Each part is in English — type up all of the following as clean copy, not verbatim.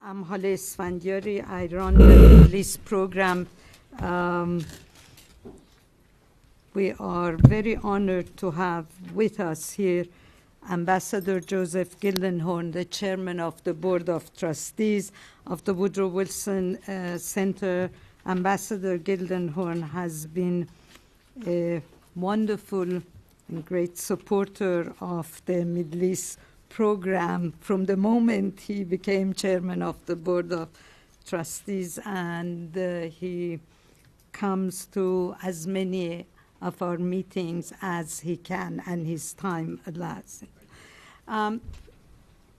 I'm Hale Esfandiari. I run the Middle East program. We are very honored to have with us here Ambassador Joseph Gildenhorn, the chairman of the Board of Trustees of the Woodrow Wilson Center. Ambassador Gildenhorn has been a wonderful and great supporter of the Middle East program from the moment he became chairman of the Board of Trustees, and he comes to as many of our meetings as he can and his time allows. I'm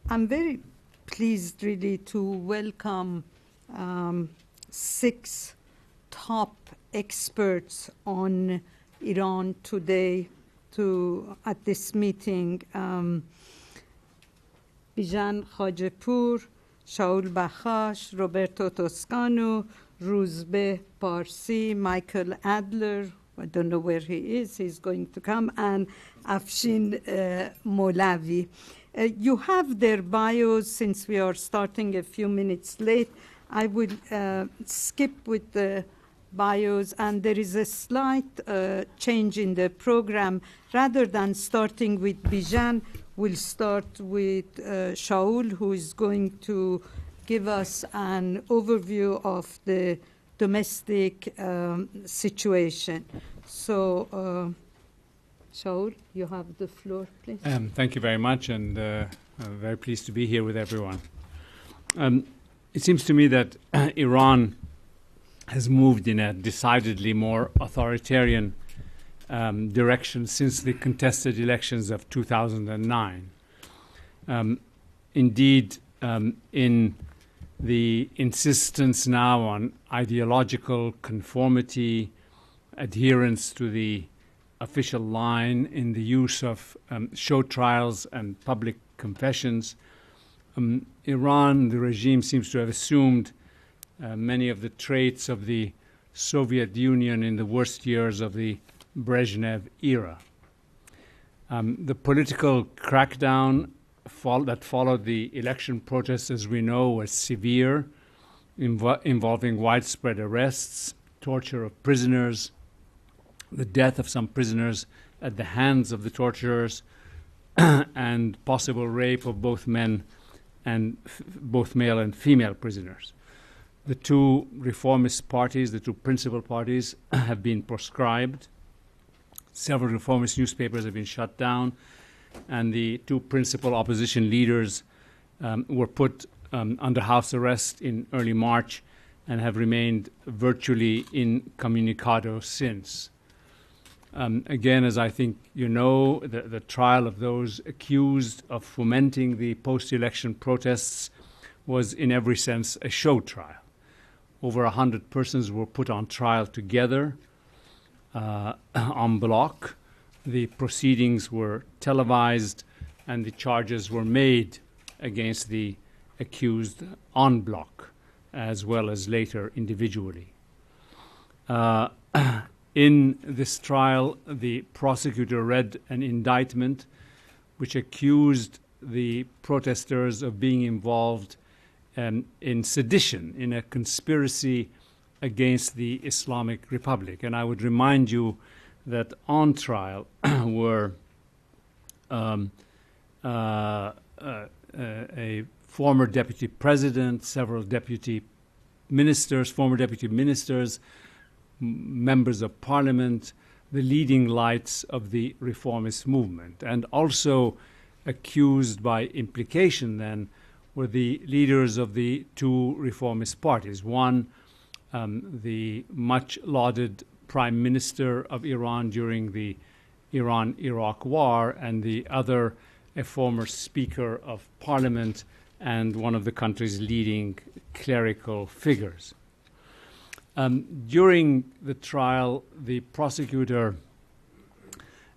very pleased really to welcome 6 top experts on Iran today at this meeting. Bijan Khajepur, Shaul Bakhash, Roberto Toscano, Ruzbe Parsi, Michael Adler, I don't know where he is, he's going to come, and Afshin Molavi. You have their bios. Since we are starting a few minutes late, I will skip with the bios, and there is a slight change in the program. Rather than starting with Bijan, we'll start with Shaul, who is going to give us an overview of the domestic situation. So, Shaul, you have the floor, please. Thank you very much, and I'm very pleased to be here with everyone. It seems to me that Iran has moved in a decidedly more authoritarian direction since the contested elections of 2009. Indeed, in the insistence now on ideological conformity, adherence to the official line, in the use of show trials and public confessions, Iran, the regime, seems to have assumed many of the traits of the Soviet Union in the worst years of the Brezhnev era. The political crackdown that followed the election protests, as we know, was severe, involving widespread arrests, torture of prisoners, the death of some prisoners at the hands of the torturers, and possible rape of both men and both male and female prisoners. The 2 reformist parties, the 2 principal parties, have been proscribed. Several reformist newspapers have been shut down, and the 2 principal opposition leaders were put under house arrest in early March and have remained virtually incommunicado since. Again, as I think you know, the trial of those accused of fomenting the post-election protests was in every sense a show trial. Over 100 persons were put on trial together en bloc. The proceedings were televised, and the charges were made against the accused en bloc, as well as later individually. In this trial, the prosecutor read an indictment which accused the protesters of being involved in sedition, in a conspiracy against the Islamic Republic. And I would remind you that on trial were a former deputy president, several deputy ministers, former deputy ministers, members of parliament, the leading lights of the reformist movement. And also accused by implication then were the leaders of the 2 reformist parties. One, the much lauded prime minister of Iran during the Iran-Iraq war, and the other, a former speaker of parliament and one of the country's leading clerical figures. During the trial, the prosecutor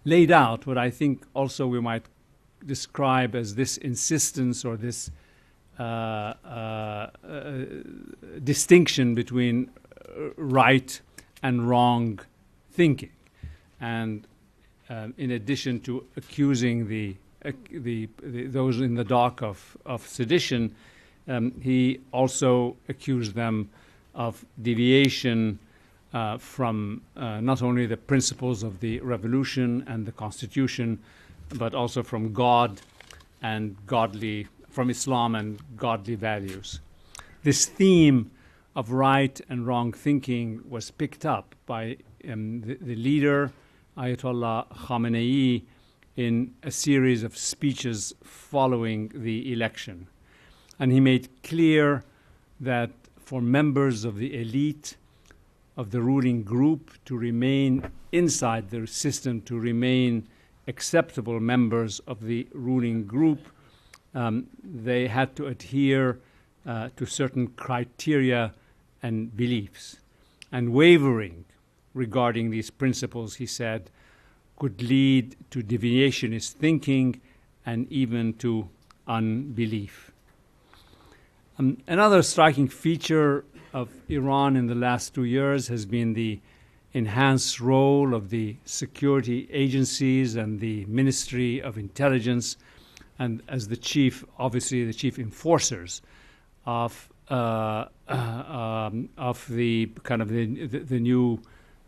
laid out what I think also we might describe as this insistence or this distinction between right and wrong thinking. And in addition to accusing those in the dock of sedition, he also accused them of deviation from not only the principles of the revolution and the constitution, but also from God and from Islam and godly values. This theme of right and wrong thinking was picked up by the leader, Ayatollah Khamenei, in a series of speeches following the election. And he made clear that for members of the elite of the ruling group to remain inside the system, to remain acceptable members of the ruling group, they had to adhere to certain criteria and beliefs. And wavering regarding these principles, he said, could lead to deviationist thinking and even to unbelief. Another striking feature of Iran in the last 2 years has been the enhanced role of the security agencies and the Ministry of Intelligence, and as the chief enforcers of the kind of the new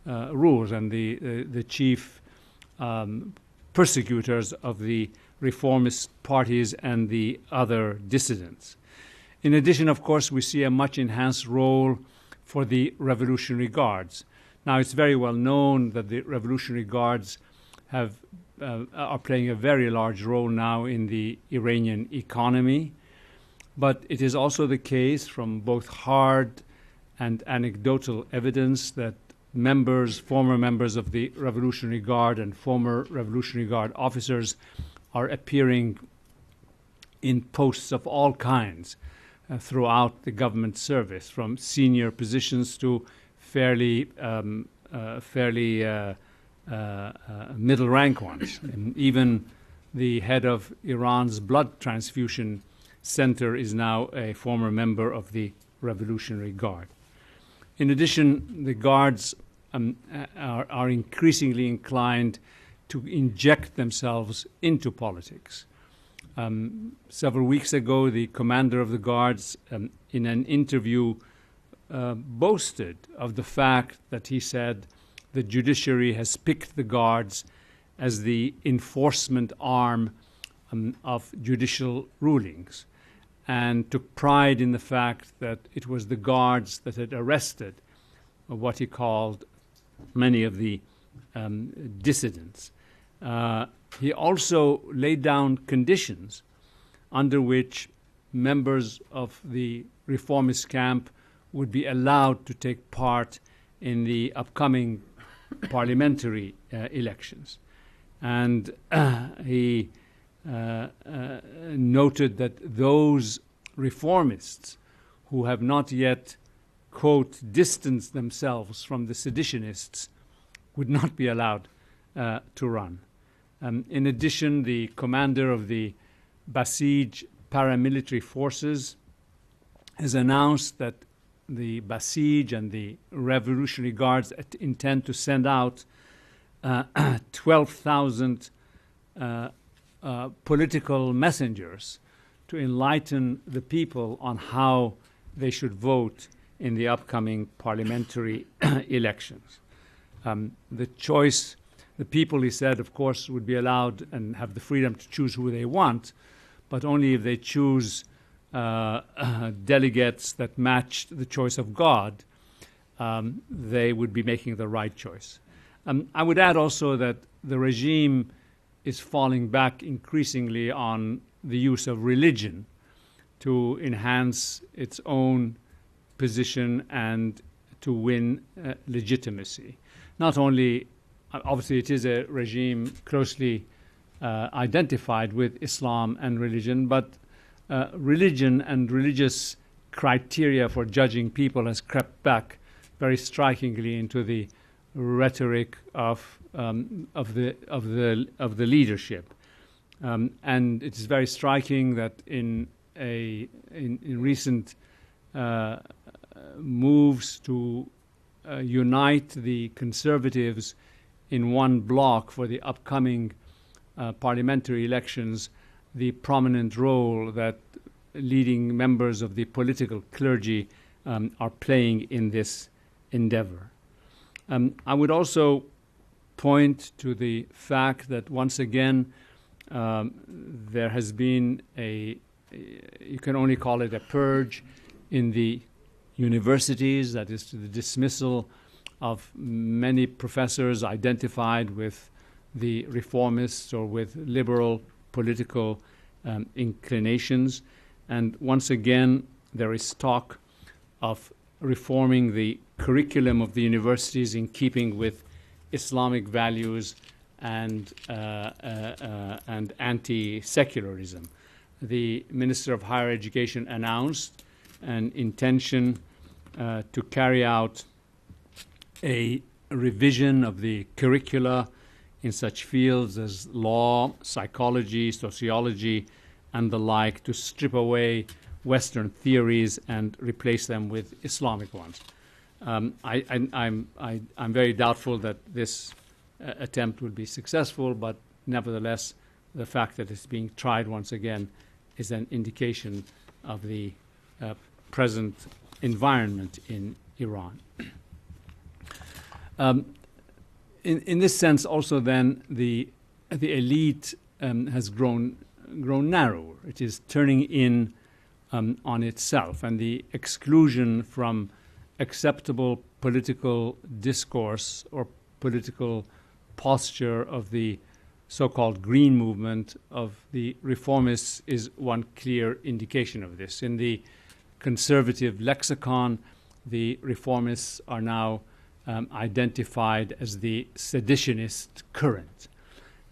rules and the chief persecutors of the reformist parties and the other dissidents. In addition, of course, we see a much enhanced role for the Revolutionary Guards. Now, it's very well known that the Revolutionary Guards are playing a very large role now in the Iranian economy, but it is also the case from both hard and anecdotal evidence that former members of the Revolutionary Guard and former Revolutionary Guard officers are appearing in posts of all kinds throughout the government service, from senior positions to fairly middle rank ones. And even the head of Iran's blood transfusion center is now a former member of the Revolutionary Guard. In addition, the guards are increasingly inclined to inject themselves into politics. Several weeks ago, the commander of the guards, in an interview, boasted of the fact that he said the judiciary has picked the guards as the enforcement arm of judicial rulings, and took pride in the fact that it was the guards that had arrested what he called many of the dissidents. He also laid down conditions under which members of the reformist camp would be allowed to take part in the upcoming parliamentary elections. And he noted that those reformists who have not yet, quote, distanced themselves from the seditionists would not be allowed to run. In addition, the commander of the Basij paramilitary forces has announced that the Basij and the Revolutionary Guards intend to send out 12,000 political messengers to enlighten the people on how they should vote in the upcoming parliamentary elections. The people, he said, of course, would be allowed and have the freedom to choose who they want, but only if they choose delegates that matched the choice of God, they would be making the right choice. I would add also that the regime is falling back increasingly on the use of religion to enhance its own position and to win legitimacy. Not only, obviously, it is a regime closely identified with Islam and religion, but religion and religious criteria for judging people has crept back very strikingly into the rhetoric of the leadership, and it is very striking that in recent moves to unite the conservatives in one bloc for the upcoming parliamentary elections, the prominent role that leading members of the political clergy are playing in this endeavor. I would also point to the fact that once again there has been you can only call it a purge in the universities, that is to the dismissal of many professors identified with the reformists or with liberal political inclinations. And once again, there is talk of reforming the curriculum of the universities in keeping with Islamic values and anti-secularism. The Minister of Higher Education announced an intention to carry out a revision of the curricula in such fields as law, psychology, sociology, and the like, to strip away Western theories and replace them with Islamic ones. I'm very doubtful that this attempt will be successful, but nevertheless, the fact that it's being tried once again is an indication of the present environment in Iran. In this sense, also, then the elite has grown narrower. It is turning in on itself, and the exclusion from acceptable political discourse or political posture of the so-called green movement of the reformists is one clear indication of this. In the conservative lexicon, the reformists are now identified as the seditionist current,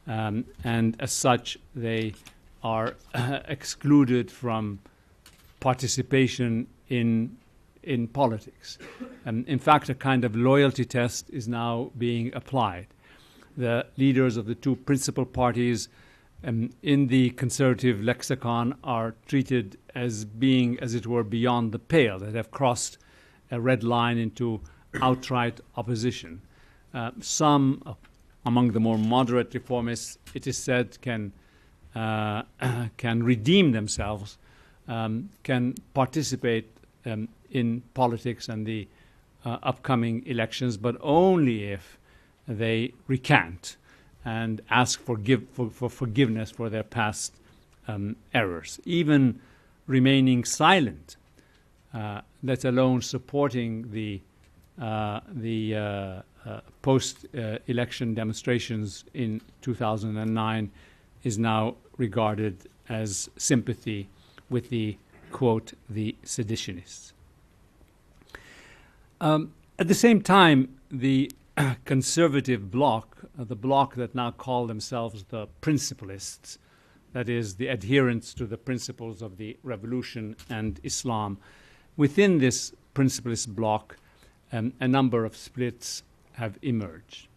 and as such they are excluded from participation in politics. In fact, a kind of loyalty test is now being applied. The leaders of the two principal parties in the conservative lexicon are treated as being, as it were, beyond the pale, that have crossed a red line into outright opposition. Some among the more moderate reformists, it is said, can redeem themselves, can participate in politics and the upcoming elections, but only if they recant and ask for forgiveness for their past errors. Even remaining silent, let alone supporting the post-election demonstrations in 2009, is now regarded as sympathy with the, quote, the seditionists. At the same time, the conservative bloc, the bloc that now call themselves the principalists, that is, the adherents to the principles of the revolution and Islam, within this principalist bloc, a number of splits have emerged.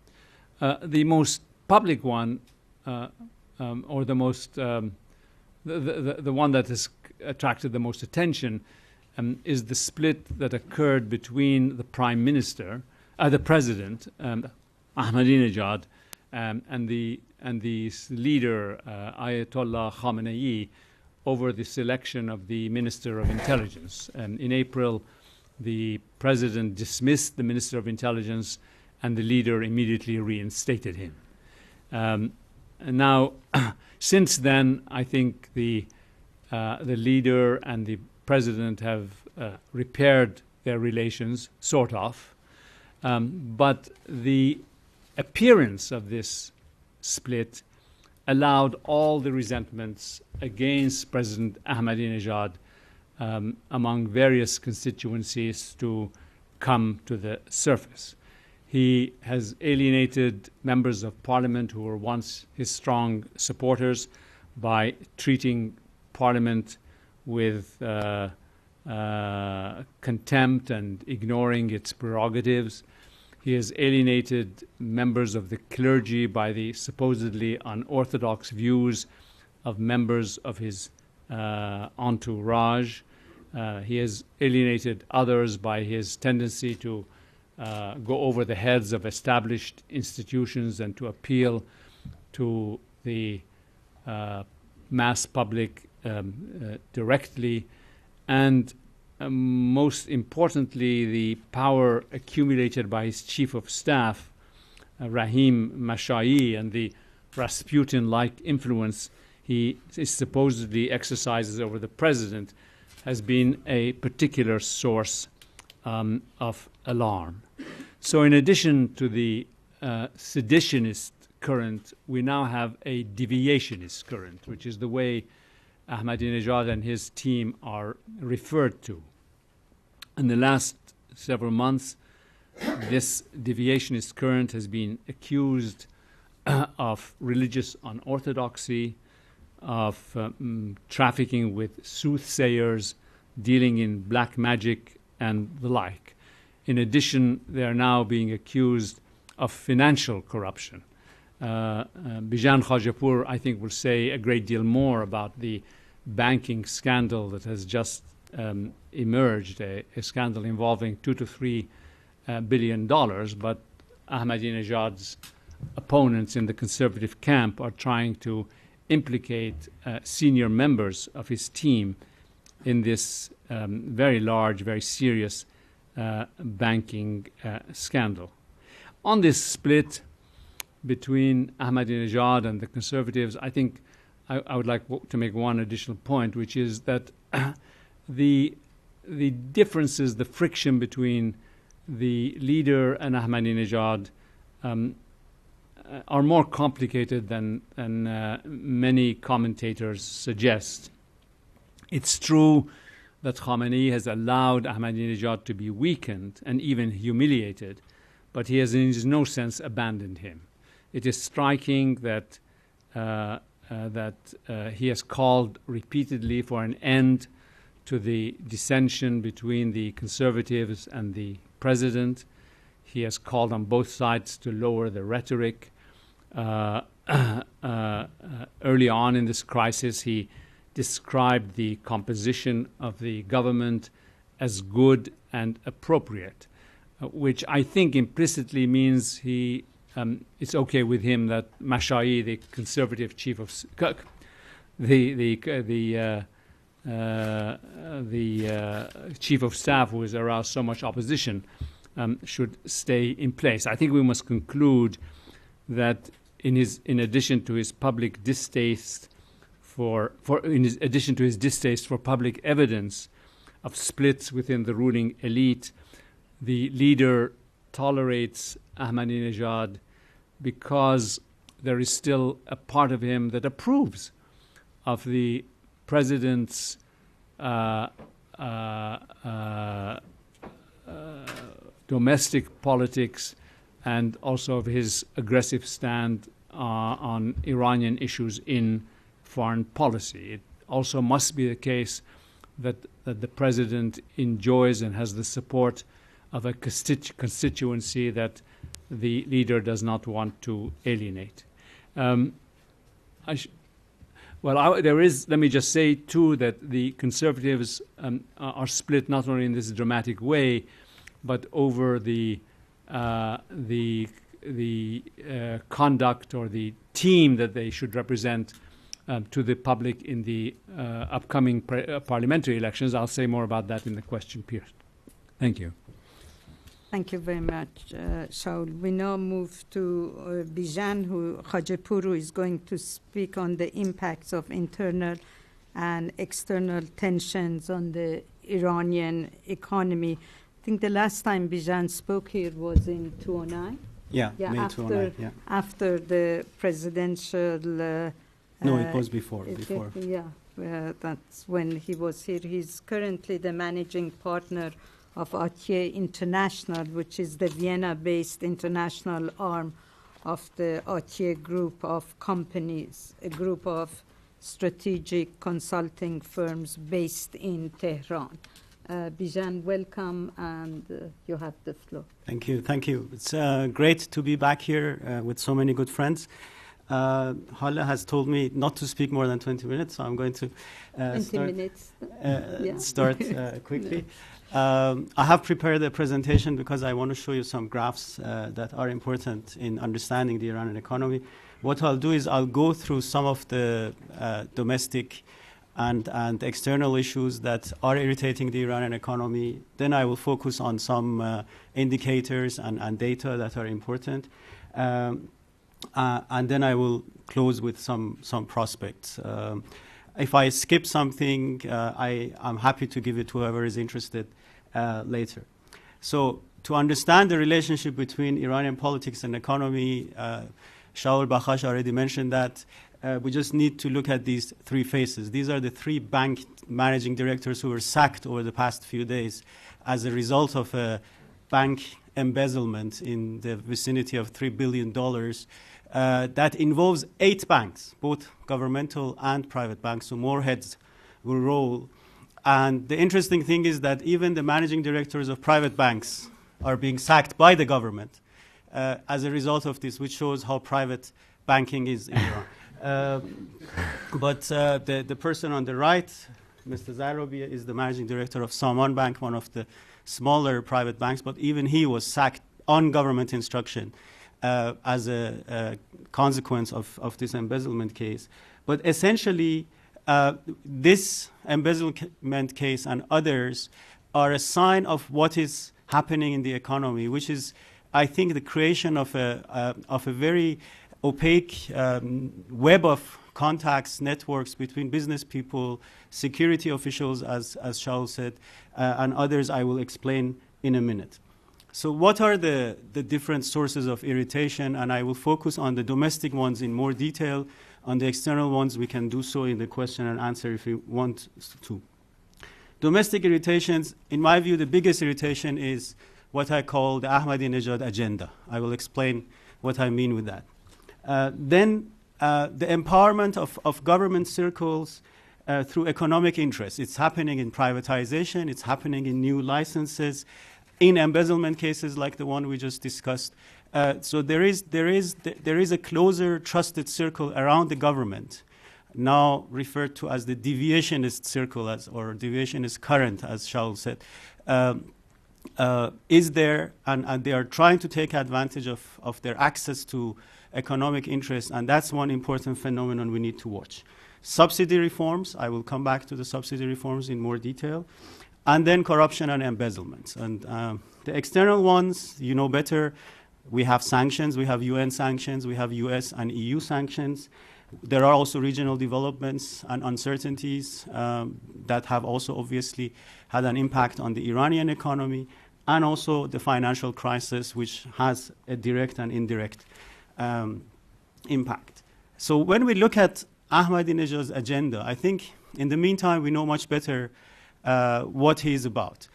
The most public one, or the most the one that has attracted the most attention, is the split that occurred between the Prime Minister, the President, Ahmadinejad, and the leader, Ayatollah Khamenei, over the selection of the Minister of Intelligence. In April, the President dismissed the Minister of Intelligence, and the leader immediately reinstated him. And now, since then, I think the leader and the President have repaired their relations, sort of. But the appearance of this split allowed all the resentments against President Ahmadinejad among various constituencies to come to the surface. He has alienated members of parliament who were once his strong supporters by treating parliament with contempt and ignoring its prerogatives. He has alienated members of the clergy by the supposedly unorthodox views of members of his entourage. He has alienated others by his tendency to go over the heads of established institutions and to appeal to the mass public directly, and most importantly, the power accumulated by his chief of staff, Rahim Mashai, and the Rasputin-like influence he supposedly exercises over the president has been a particular source of alarm. So in addition to the seditionist current, we now have a deviationist current, which is the way Ahmadinejad and his team are referred to. In the last several months, this deviationist current has been accused of religious unorthodoxy, of trafficking with soothsayers, dealing in black magic, and the like. In addition, they are now being accused of financial corruption. Bijan Khajapur, I think, will say a great deal more about the banking scandal that has just emerged, a scandal involving $2 to $3 billion, but Ahmadinejad's opponents in the conservative camp are trying to implicate senior members of his team in this very large, very serious banking scandal. On this split between Ahmadinejad and the conservatives, I think I would like to make one additional point, which is that the differences, the friction between the leader and Ahmadinejad are more complicated than many commentators suggest. It's true that Khamenei has allowed Ahmadinejad to be weakened and even humiliated, but he has in no sense abandoned him. It is striking that he has called repeatedly for an end to the dissension between the conservatives and the president. He has called on both sides to lower the rhetoric. Early on in this crisis, he described the composition of the government as good and appropriate, which I think implicitly means it's okay with him that Mashai, the conservative chief of chief of staff, who has aroused so much opposition, should stay in place. I think we must conclude that in addition to his public distaste for public evidence of splits within the ruling elite, the leader tolerates Ahmadinejad because there is still a part of him that approves of the president's domestic politics and also of his aggressive stand on Iranian issues in foreign policy. It also must be the case that the president enjoys and has the support of a constituency that the leader does not want to alienate. Let me just say, too, that the conservatives are split not only in this dramatic way, but over the conduct or the team that they should represent to the public in the upcoming parliamentary elections. I'll say more about that in the question period. Thank you. Thank you very much, Shaul. We now move to Bijan Khajapur, who is going to speak on the impacts of internal and external tensions on the Iranian economy. I think the last time Bijan spoke here was in 2009. Yeah, May 2009. Yeah. After the presidential. No, it was before. That's when he was here. He's currently the managing partner of Atiye International, which is the Vienna-based international arm of the Atiye group of companies, a group of strategic consulting firms based in Tehran. Bijan, welcome, and you have the floor. Thank you. It's great to be back here with so many good friends. Hala has told me not to speak more than 20 minutes, so I'm going to start quickly. I have prepared a presentation because I want to show you some graphs that are important in understanding the Iranian economy. What I'll do is I'll go through some of the domestic and external issues that are irritating the Iranian economy. Then I will focus on some indicators and data that are important. And then I will close with some prospects. If I skip something, I'm happy to give it to whoever is interested later. So to understand the relationship between Iranian politics and economy, Shaul Bakhash already mentioned that. We just need to look at these three faces. These are the three bank managing directors who were sacked over the past few days as a result of a bank embezzlement in the vicinity of $3 billion that involves 8 banks, both governmental and private banks, so more heads will roll. And the interesting thing is that even the managing directors of private banks are being sacked by the government as a result of this, which shows how private banking is in Iran. But the person on the right, Mr. Zarobi, is the managing director of Saman Bank, one of the smaller private banks, but even he was sacked on government instruction as a consequence of this embezzlement case. But essentially, this embezzlement case and others are a sign of what is happening in the economy, which is, I think, the creation of a very opaque web of contacts, networks between business people, security officials, as Shaul said, and others I will explain in a minute. So what are the different sources of irritation? And I will focus on the domestic ones in more detail. On the external ones, we can do so in the question and answer if you want to. Domestic irritations, in my view, the biggest irritation is what I call the Ahmadinejad agenda. I will explain what I mean with that. Then the empowerment of government circles through economic interests. It's happening in privatization. It's happening in new licenses, in embezzlement cases like the one we just discussed. So there is a closer trusted circle around the government, now referred to as the deviationist circle, or deviationist current, as Shaul said, is there, and they are trying to take advantage of their access to economic interest, and that's one important phenomenon we need to watch. Subsidy reforms, I will come back to the subsidy reforms in more detail, and then corruption and embezzlement. And the external ones, you know better, we have sanctions, we have UN sanctions, we have US and EU sanctions. There are also regional developments and uncertainties that have also obviously had an impact on the Iranian economy, and also the financial crisis, which has a direct and indirect impact. So when we look at Ahmadinejad's agenda, I think in the meantime we know much better what he is about.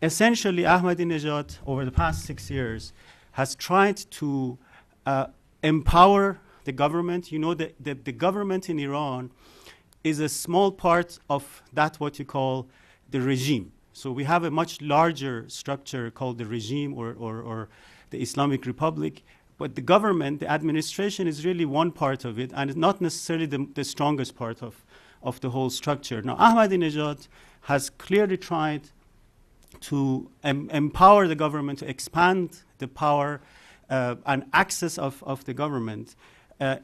Essentially, Ahmadinejad, over the past 6 years, has tried to empower the government. You know, the government in Iran is a small part of that what you call the regime. So we have a much larger structure called the regime or the Islamic Republic. But the government, the administration, is really one part of it, and not necessarily the strongest part of the whole structure. Now, Ahmadinejad has clearly tried to empower the government, to expand the power and access of the government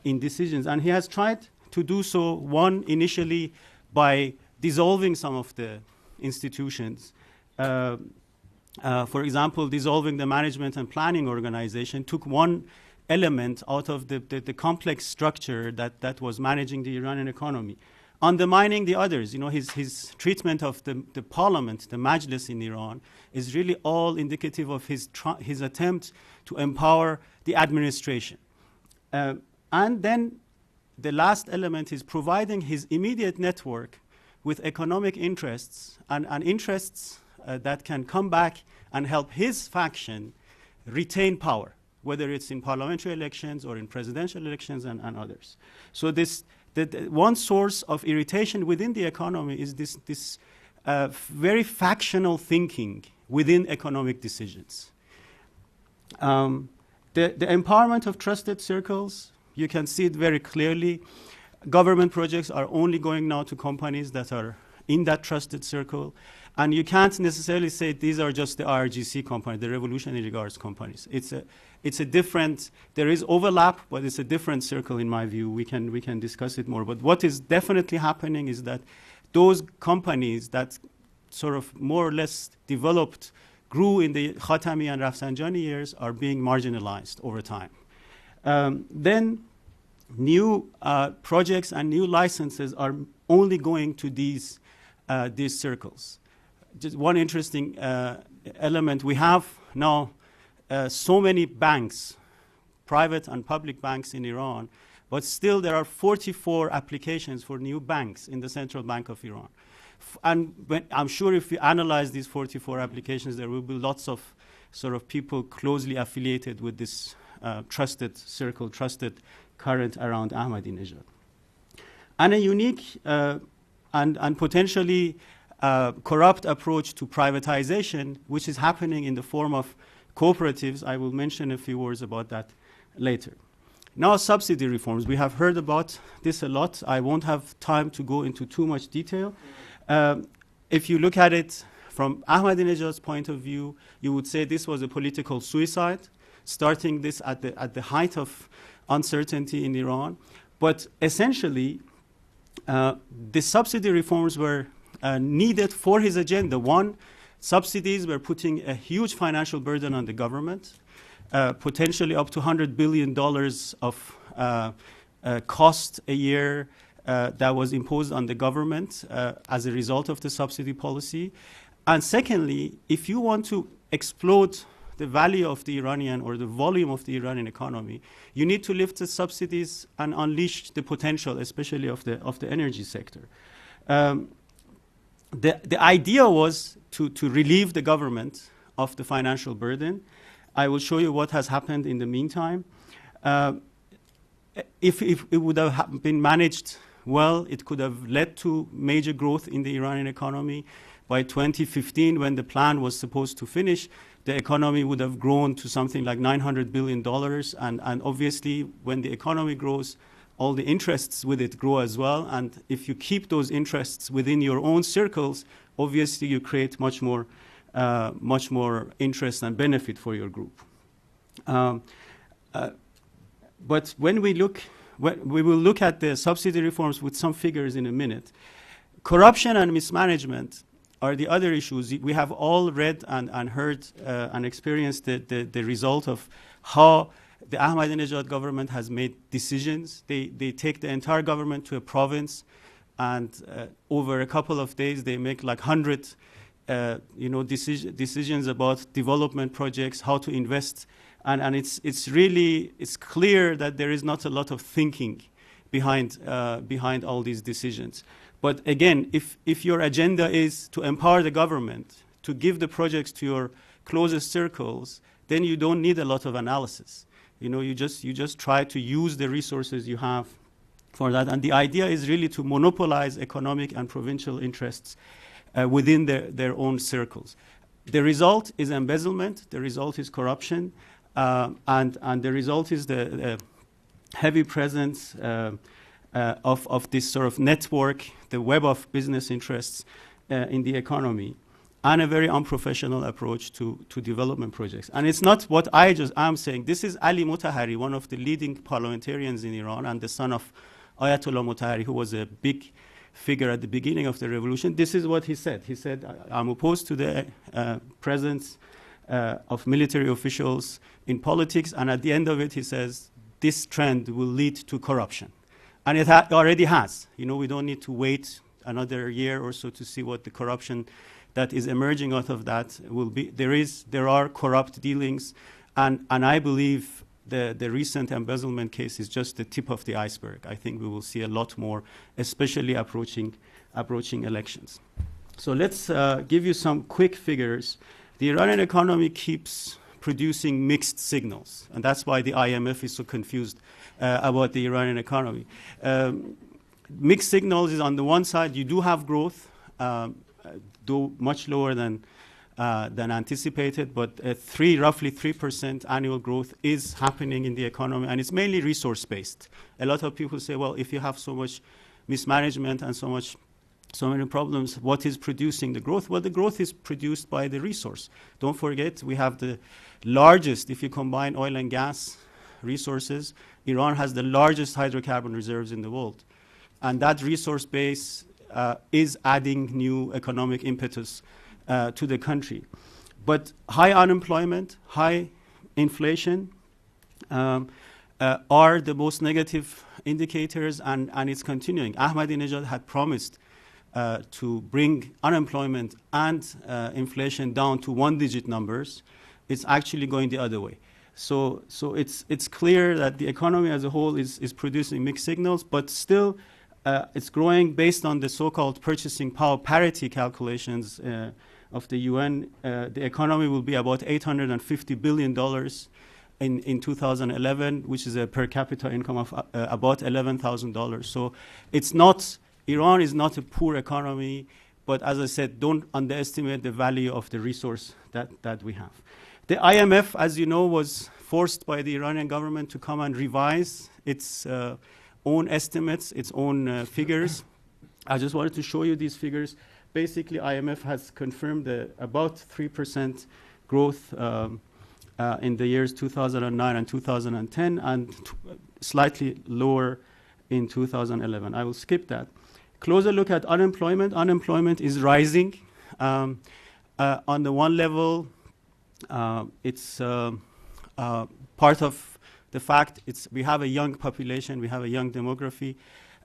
in decisions. And he has tried to do so, one, initially by dissolving some of the institutions. For example, dissolving the management and planning organization took one element out of the complex structure that was managing the Iranian economy, undermining the others. You know, his treatment of the parliament, the Majlis in Iran, is really all indicative of his attempt to empower the administration. And then the last element is providing his immediate network with economic interests and interests that can come back and help his faction retain power, whether it's in parliamentary elections or in presidential elections and others. So the one source of irritation within the economy is this very factional thinking within economic decisions. The empowerment of trusted circles, you can see it very clearly. Government projects are only going now to companies that are in that trusted circle. And you can't necessarily say these are just the IRGC companies, the revolutionary guards companies. It's a different, there is overlap, but it's a different circle in my view. We can discuss it more. But what is definitely happening is that those companies that sort of more or less developed, grew in the Khatami and Rafsanjani years are being marginalized over time. Then new projects and new licenses are only going to these circles. Just one interesting element, we have now so many banks, private and public banks in Iran, but still there are 44 applications for new banks in the Central Bank of Iran. And I'm sure if we analyze these 44 applications, there will be lots of sort of people closely affiliated with this trusted circle, trusted current around Ahmadinejad. And a unique and potentially corrupt approach to privatization, which is happening in the form of cooperatives. I will mention a few words about that later. Now, subsidy reforms. We have heard about this a lot. I won't have time to go into too much detail. If you look at it from Ahmadinejad's point of view, you would say this was a political suicide, starting this at the height of uncertainty in Iran. But essentially, the subsidy reforms were needed for his agenda. One, subsidies were putting a huge financial burden on the government, potentially up to $100 billion of cost a year that was imposed on the government as a result of the subsidy policy. And secondly, if you want to explode the value of the Iranian or the volume of the Iranian economy, you need to lift the subsidies and unleash the potential, especially of the energy sector. The idea was to relieve the government of the financial burden. I will show you what has happened in the meantime. If it would have been managed well, it could have led to major growth in the Iranian economy. By 2015, when the plan was supposed to finish, the economy would have grown to something like $900 billion. And obviously, when the economy grows, all the interests with it grow as well. And if you keep those interests within your own circles, obviously you create much more interest and benefit for your group. But when we will look at the subsidy reforms with some figures in a minute. Corruption and mismanagement are the other issues. We have all read and heard and experienced the result of how the Ahmadinejad government has made decisions. They take the entire government to a province, and over a couple of days, they make like 100 decisions about development projects, how to invest. And it's clear that there is not a lot of thinking behind all these decisions. But again, if your agenda is to empower the government, to give the projects to your closest circles, then you don't need a lot of analysis. You just try to use the resources you have for that. And the idea is really to monopolize economic and provincial interests within their own circles. The result is embezzlement. The result is corruption. And the result is the heavy presence of this sort of network, the web of business interests in the economy, and a very unprofessional approach to development projects. And it's not what I'm saying. This is Ali Motahari, one of the leading parliamentarians in Iran and the son of Ayatollah Motahari, who was a big figure at the beginning of the revolution. This is what he said. He said, I'm opposed to the presence of military officials in politics, and at the end of it, he says, this trend will lead to corruption. And it already has. We don't need to wait another year or so to see what the corruption that is emerging out of that will be. There are corrupt dealings, and I believe the recent embezzlement case is just the tip of the iceberg. I think we will see a lot more, especially approaching elections. So let's give you some quick figures. The Iranian economy keeps producing mixed signals, and that's why the IMF is so confused about the Iranian economy. Mixed signals is on the one side, you do have growth, though much lower than anticipated, but roughly 3% annual growth is happening in the economy, and it's mainly resource-based. A lot of people say, well, if you have so much mismanagement and so much So many problems. What is producing the growth? Well, the growth is produced by the resource. Don't forget, we have the largest, if you combine oil and gas resources, Iran has the largest hydrocarbon reserves in the world. And that resource base is adding new economic impetus to the country. But high unemployment, high inflation are the most negative indicators, and it's continuing. Ahmadinejad had promised to bring unemployment and inflation down to one-digit numbers. It's actually going the other way. So it's clear that the economy as a whole is producing mixed signals, but still it's growing based on the so-called purchasing power parity calculations of the UN. The economy will be about $850 billion in 2011, which is a per capita income of about $11,000. So it's not, Iran is not a poor economy, but as I said, don't underestimate the value of the resource that we have. The IMF, as you know, was forced by the Iranian government to come and revise its own estimates, its own figures. I just wanted to show you these figures. Basically, IMF has confirmed about 3% growth in the years 2009 and 2010, and slightly lower in 2011. I will skip that. Closer look at unemployment. Unemployment is rising. On the one level, it's part of the fact we have a young population, we have a young demography,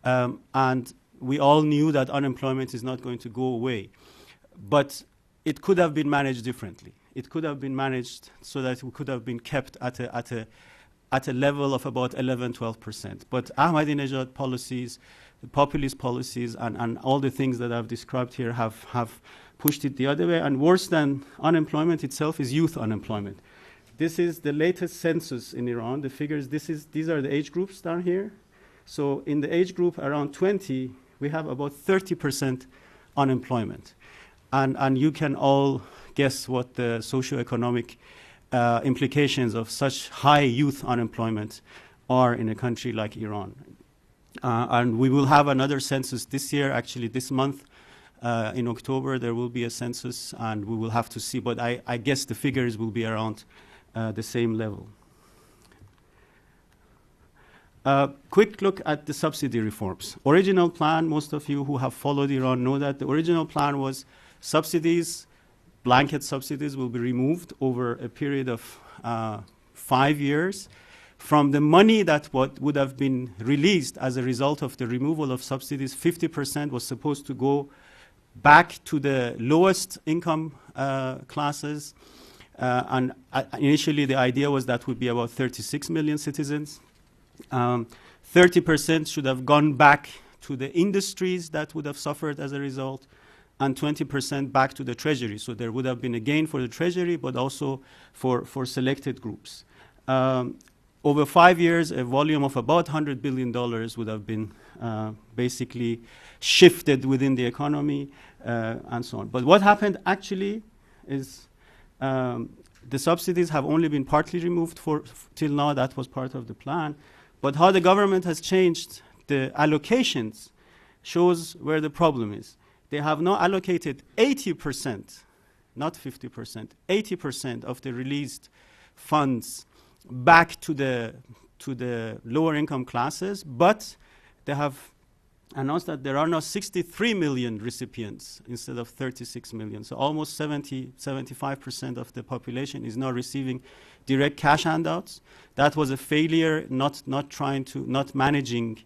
and we all knew that unemployment is not going to go away. But it could have been managed differently. It could have been managed so that we could have been kept at a level of about 11-12%. But Ahmadinejad policies, the populist policies, and all the things that I've described here have pushed it the other way. And worse than unemployment itself is youth unemployment. This is the latest census in Iran. The figures, these are the age groups down here. So in the age group around 20, we have about 30% unemployment. And you can all guess what the socioeconomic implications of such high youth unemployment are in a country like Iran. And we will have another census this year, actually this month. In October, there will be a census, and we will have to see. But I guess the figures will be around the same level. Quick look at the subsidy reforms. Original plan, most of you who have followed Iran know that the original plan was subsidies, blanket subsidies will be removed over a period of 5 years. From the money that would have been released as a result of the removal of subsidies, 50% was supposed to go back to the lowest income classes. And initially the idea was that would be about 36 million citizens. 30% should have gone back to the industries that would have suffered as a result, and 20% back to the treasury. So there would have been a gain for the treasury, but also for selected groups. Over 5 years, a volume of about $100 billion would have been basically shifted within the economy and so on. But what happened actually is the subsidies have only been partly removed till now. That was part of the plan. But how the government has changed the allocations shows where the problem is. They have now allocated 80%, not 50%, 80% of the released funds back to the lower income classes, but they have announced that there are now 63 million recipients instead of 36 million. So almost 75% of the population is now receiving direct cash handouts. That was a failure, not managing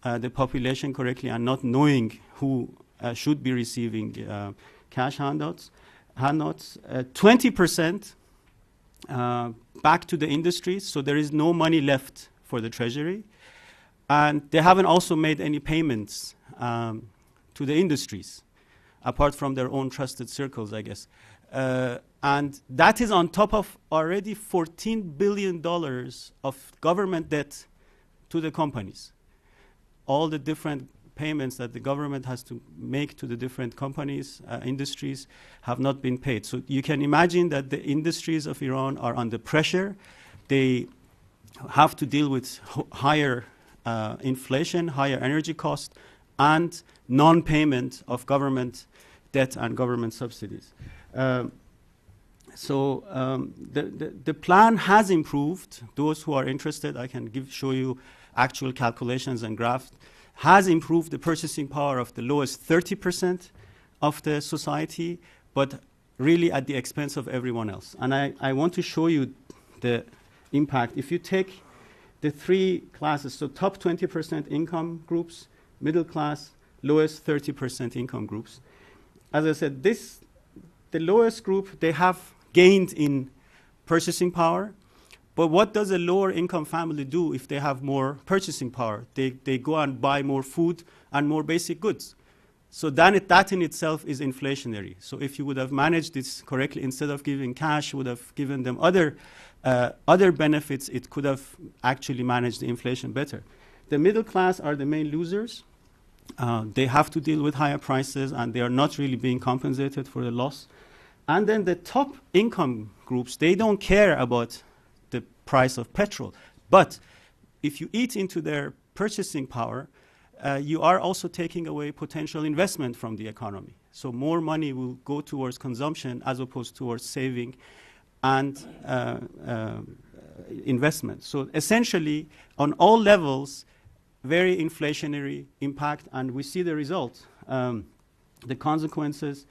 the population correctly and not knowing who should be receiving cash handouts. 20% back to the industries, so there is no money left for the treasury. And they haven't also made any payments to the industries, apart from their own trusted circles, I guess. And that is on top of already $14 billion of government debt to the companies. All the different payments that the government has to make to the different companies, industries, have not been paid. So you can imagine that the industries of Iran are under pressure. They have to deal with higher inflation, higher energy cost, and non-payment of government debt and government subsidies. The plan has improved. Those who are interested, I can show you actual calculations and graphs, has improved the purchasing power of the lowest 30% of the society, but really at the expense of everyone else. And I want to show you the impact. If you take the three classes, so top 20% income groups, middle class, lowest 30% income groups. As I said, the lowest group, they have gained in purchasing power. But what does a lower income family do if they have more purchasing power? They go and buy more food and more basic goods. So then that in itself is inflationary. So if you would have managed this correctly, instead of giving cash, you would have given them other benefits, it could have actually managed the inflation better. The middle class are the main losers. They have to deal with higher prices, and they are not really being compensated for the loss. And then the top income groups, they don't care about the price of petrol. But if you eat into their purchasing power, you are also taking away potential investment from the economy. So more money will go towards consumption as opposed towards saving and investment. So essentially, on all levels, very inflationary impact, and we see the results, the consequences.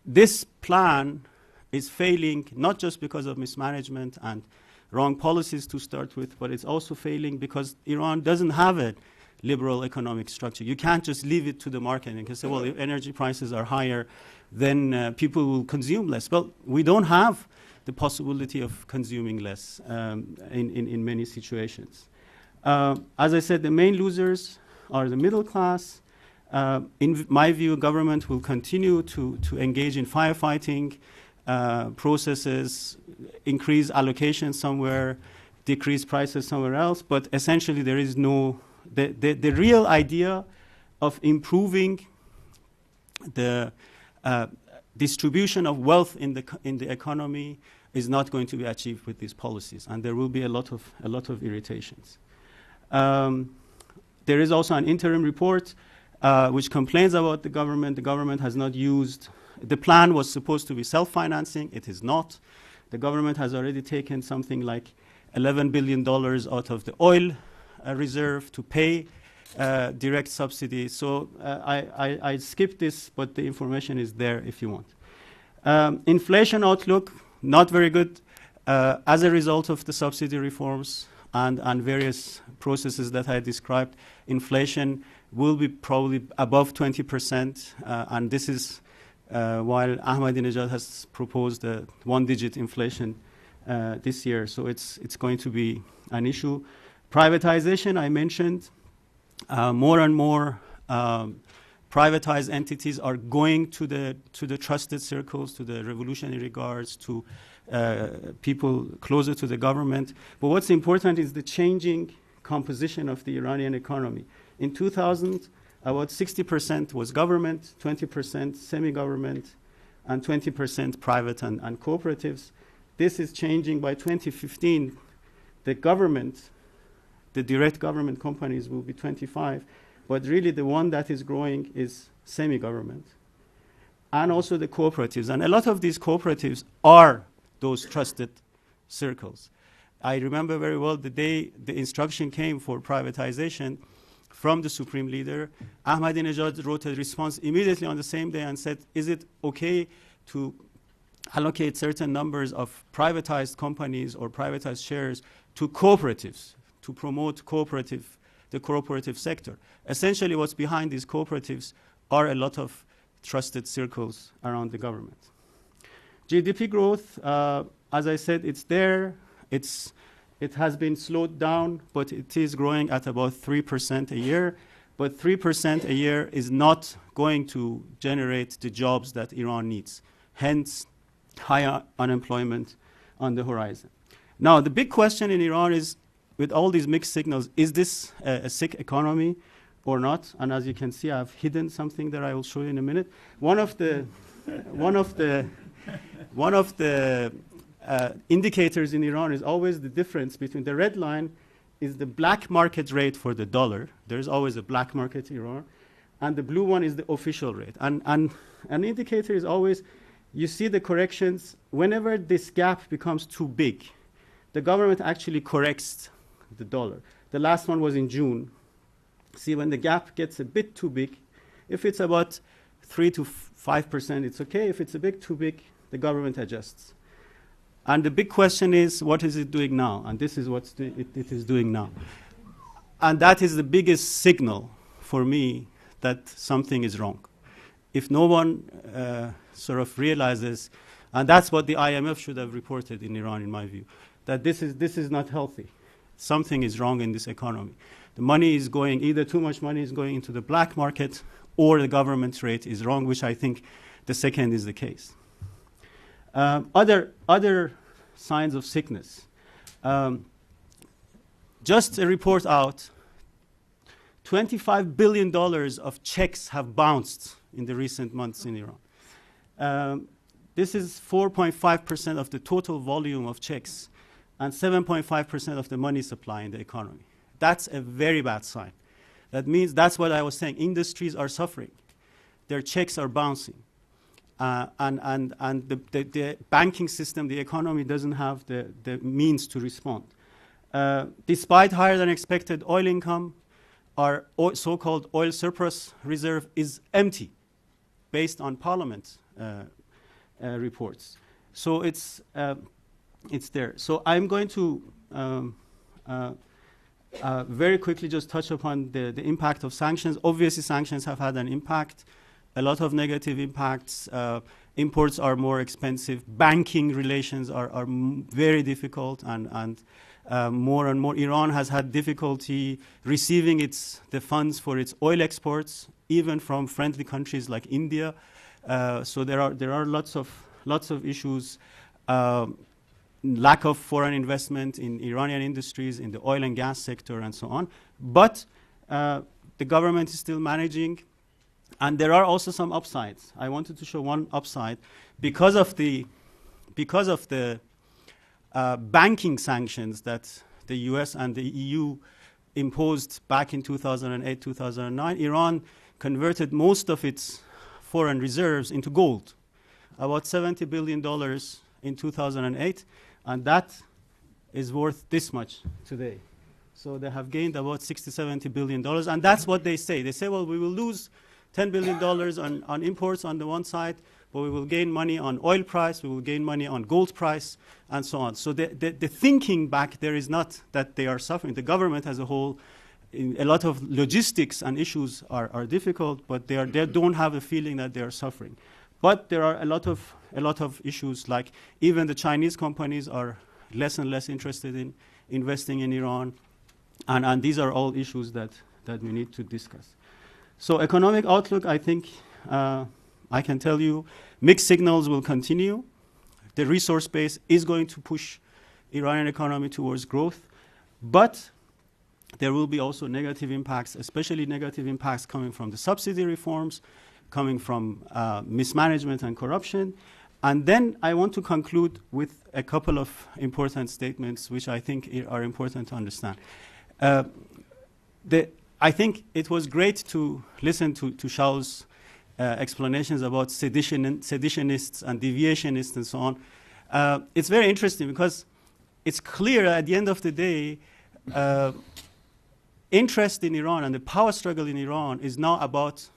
This plan is failing not just because of mismanagement and wrong policies to start with, but it's also failing because Iran doesn't have a liberal economic structure. You can't just leave it to the market and say, well, if energy prices are higher, then people will consume less. Well, we don't have the possibility of consuming less in many situations. As I said, the main losers are the middle class. In my view, government will continue to engage in firefighting processes, increase allocation somewhere, decrease prices somewhere else, but essentially there is no, the real idea of improving the distribution of wealth in the economy is not going to be achieved with these policies, and there will be a lot of irritations. There is also an interim report which complains about the government. The government has not used, the plan was supposed to be self-financing. It is not. The government has already taken something like $11 billion out of the oil reserve to pay direct subsidies. So I skipped this, but the information is there if you want. Inflation outlook, not very good as a result of the subsidy reforms and various processes that I described. Inflation will be probably above 20%, and this is while Ahmadinejad has proposed a one-digit inflation this year. So it's going to be an issue. Privatization, I mentioned. More and more privatized entities are going to the trusted circles, to the revolutionary guards, to people closer to the government. But what's important is the changing composition of the Iranian economy. In 2000, about 60% was government, 20% semi-government, and 20% private and cooperatives. This is changing. By 2015. The government, the direct government companies will be 25, but really the one that is growing is semi-government. And also the cooperatives. And a lot of these cooperatives are those trusted circles. I remember very well the day the instruction came for privatization from the supreme leader. Ahmadinejad wrote a response immediately on the same day and said, is it okay to allocate certain numbers of privatized companies or privatized shares to cooperatives to promote the cooperative sector? Essentially what's behind these cooperatives are a lot of trusted circles around the government. GDP growth, as I said, it's there. It has been slowed down, but it is growing at about 3% a year. But 3% a year is not going to generate the jobs that Iran needs. Hence, higher unemployment on the horizon. Now, the big question in Iran is, with all these mixed signals, is this a sick economy or not? And as you can see, I've hidden something that I will show you in a minute. One of the indicators in Iran is always the difference between the red line is the black market rate for the dollar. There's always a black market in Iran. And the blue one is the official rate. And an indicator is always, you see the corrections, whenever this gap becomes too big, the government actually corrects the dollar. The last one was in June. See, when the gap gets a bit too big, if it's about 3 to 5%, it's okay. If it's a bit too big, the government adjusts. And the big question is, what is it doing now? And this is what it is doing now. And that is the biggest signal for me that something is wrong. If no one sort of realizes, and that's what the IMF should have reported in Iran, in my view, that this is not healthy. Something is wrong in this economy. The money is going, either too much money is going into the black market or the government rate is wrong, which I think the second is the case. Other signs of sickness. Just a report out, $25 billion of checks have bounced in the recent months in Iran. This is 4.5% of the total volume of checks and 7.5% of the money supply in the economy. That's a very bad sign. That means, that's what I was saying, industries are suffering. Their checks are bouncing. And the banking system, the economy doesn't have the means to respond. Despite higher than expected oil income, our so-called oil surplus reserve is empty, based on parliament reports. So it's there. So I'm going to very quickly just touch upon the impact of sanctions. Obviously, sanctions have had an impact, a lot of negative impacts. Imports are more expensive. Banking relations are very difficult, and more and more. Iran has had difficulty receiving the funds for its oil exports, even from friendly countries like India. So there are lots of issues. Lack of foreign investment in Iranian industries, in the oil and gas sector, and so on. But the government is still managing, and there are also some upsides. I wanted to show one upside because of the banking sanctions that the US and the EU imposed back in 2008, 2009. Iran converted most of its foreign reserves into gold, about $70 billion in 2008. And that is worth this much today. So they have gained about $60–70 billion. And that's what they say. They say, well, we will lose $10 billion on imports on the one side, but we will gain money on oil price, we will gain money on gold price, and so on. So the thinking back there is not that they are suffering. The government as a whole, a lot of logistics and issues are difficult, but they don't have a feeling that they are suffering. But there are a lot of issues, like even the Chinese companies are less and less interested in investing in Iran, and these are all issues that we need to discuss. So economic outlook, I think I can tell you, mixed signals will continue. The resource base is going to push Iranian economy towards growth, but there will be also negative impacts, especially negative impacts coming from the subsidy reforms, coming from mismanagement and corruption. And then I want to conclude with a couple of important statements which I think are important to understand. I think it was great to listen to Shaul's explanations about seditionists and deviationists and so on. It's very interesting because it's clear at the end of the day, interest in Iran and the power struggle in Iran is now about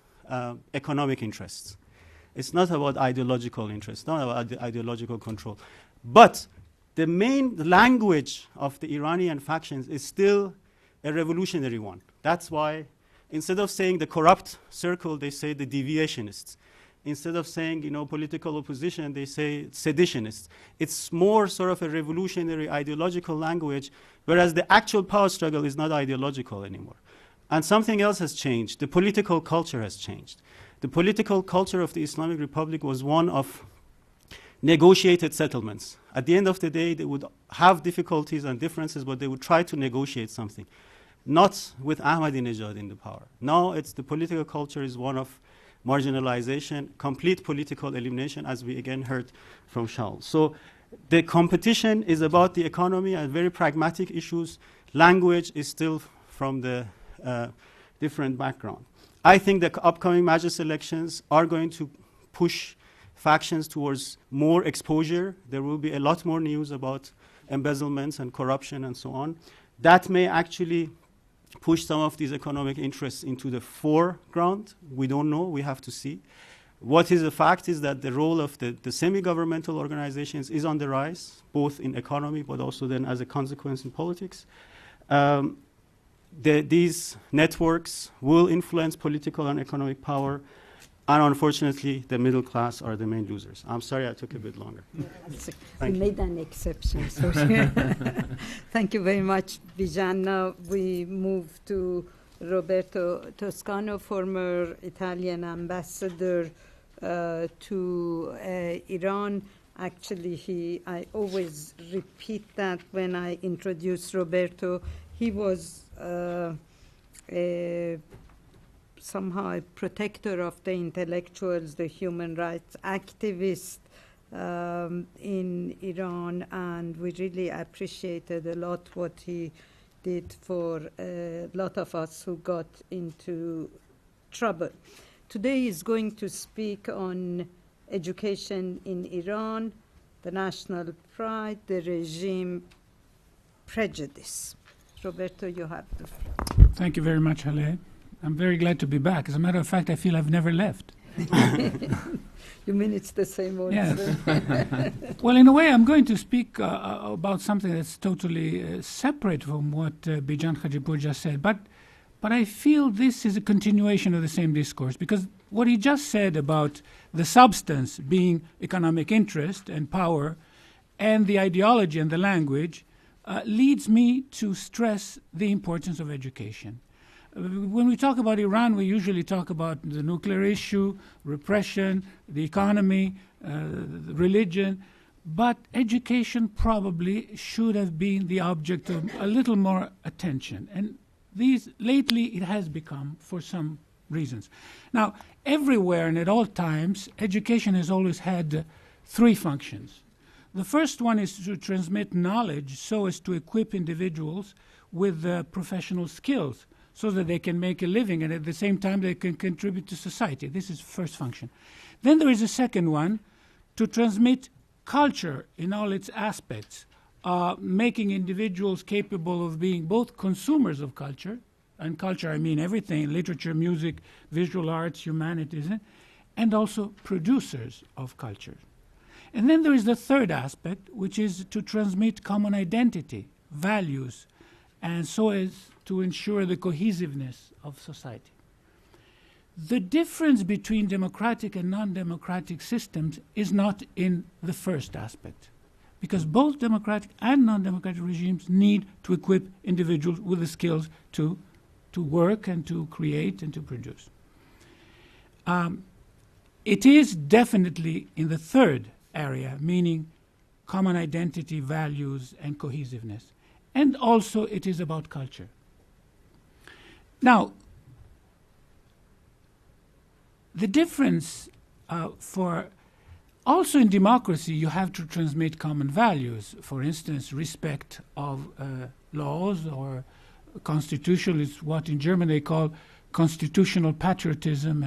economic interests. It's not about ideological interests, not about ideological control. But the main language of the Iranian factions is still a revolutionary one. That's why instead of saying the corrupt circle, they say the deviationists. Instead of saying, political opposition, they say seditionists. It's more sort of a revolutionary ideological language, whereas the actual power struggle is not ideological anymore. And something else has changed. The political culture has changed. The political culture of the Islamic Republic was one of negotiated settlements. At the end of the day, they would have difficulties and differences, but they would try to negotiate something. Not with Ahmadinejad in the power. Now the political culture is one of marginalization, complete political elimination, as we again heard from Shaul. So The competition is about the economy and very pragmatic issues. Language is still from the different background. I think the upcoming Majlis elections are going to push factions towards more exposure. There will be a lot more news about embezzlements and corruption and so on. That may actually push some of these economic interests into the foreground. We don't know. We have to see. What is a fact is that the role of the semi-governmental organizations is on the rise, both in economy but also then as a consequence in politics. These networks will influence political and economic power, and unfortunately, the middle class are the main losers. I'm sorry I took a bit longer. We made an exception. So thank you very much, Bijan. Now we move to Roberto Toscano, former Italian ambassador to Iran. Actually, I always repeat that when I introduce Roberto. He was somehow a protector of the intellectuals, the human rights activist in Iran, and we really appreciated a lot what he did for a lot of us who got into trouble. Today he's going to speak on education in Iran, the national pride, the regime prejudice. Roberto, you have the floor. Thank you very much, Haleh. I'm very glad to be back. As a matter of fact, I feel I've never left. You mean it's the same old Yes. thing? Well, in a way, I'm going to speak about something that's totally separate from what Bijan Khajipur just said. But I feel this is a continuation of the same discourse, because what he just said about the substance being economic interest and power and the ideology and the language leads me to stress the importance of education. When we talk about Iran, we usually talk about the nuclear issue, repression, the economy, religion, but education probably should have been the object of a little more attention. And lately it has become for some reasons. Now, everywhere and at all times, education has always had three functions. The first one is to transmit knowledge so as to equip individuals with professional skills, so that they can make a living and at the same time they can contribute to society. This is the first function. Then there is a second one, to transmit culture in all its aspects, making individuals capable of being both consumers of culture, and culture I mean everything, literature, music, visual arts, humanities, and also producers of culture. And then there is the third aspect, which is to transmit common identity, values, and so as to ensure the cohesiveness of society. The difference between democratic and non-democratic systems is not in the first aspect, because both democratic and non-democratic regimes need to equip individuals with the skills to work and to create and to produce. It is definitely in the third area, meaning common identity, values, and cohesiveness. And also it is about culture. Now, the difference also in democracy, you have to transmit common values. For instance, respect of laws, or constitutional is what in German they call constitutional patriotism.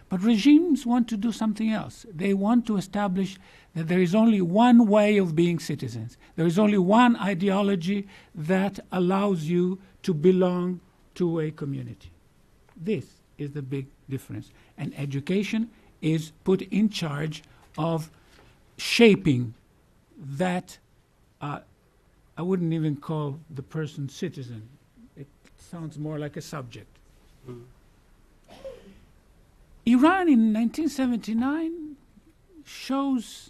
But regimes want to do something else. They want to establish that there is only one way of being citizens. There is only one ideology that allows you to belong to a community. This is the big difference. And education is put in charge of shaping that. I wouldn't even call the person citizen. It sounds more like a subject. Mm. Iran in 1979 shows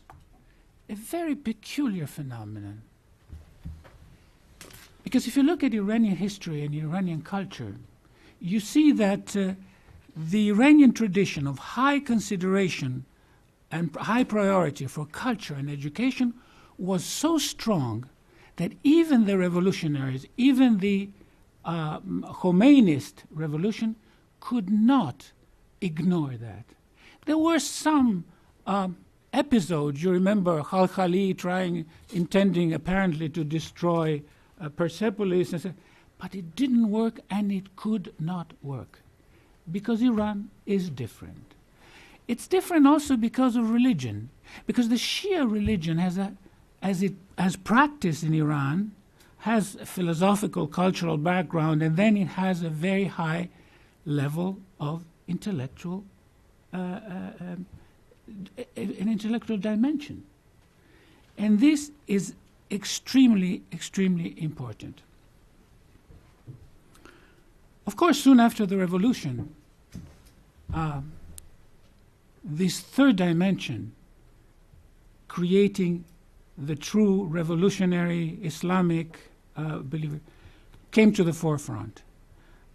a very peculiar phenomenon. Because if you look at Iranian history and Iranian culture, you see that the Iranian tradition of high consideration and high priority for culture and education was so strong that even the revolutionaries, even the Khomeinist revolution, could not ignore that. There were some episodes. You remember Khalkhali intending apparently to destroy Persepolis, but it didn't work, and it could not work because Iran is different. It's different also because of religion, because the Shia religion as practiced in Iran, has a philosophical, cultural background, and then it has a very high level of intellectual, an intellectual dimension. And this is extremely, extremely important. Of course, soon after the revolution, this third dimension, creating the true revolutionary Islamic believer, came to the forefront.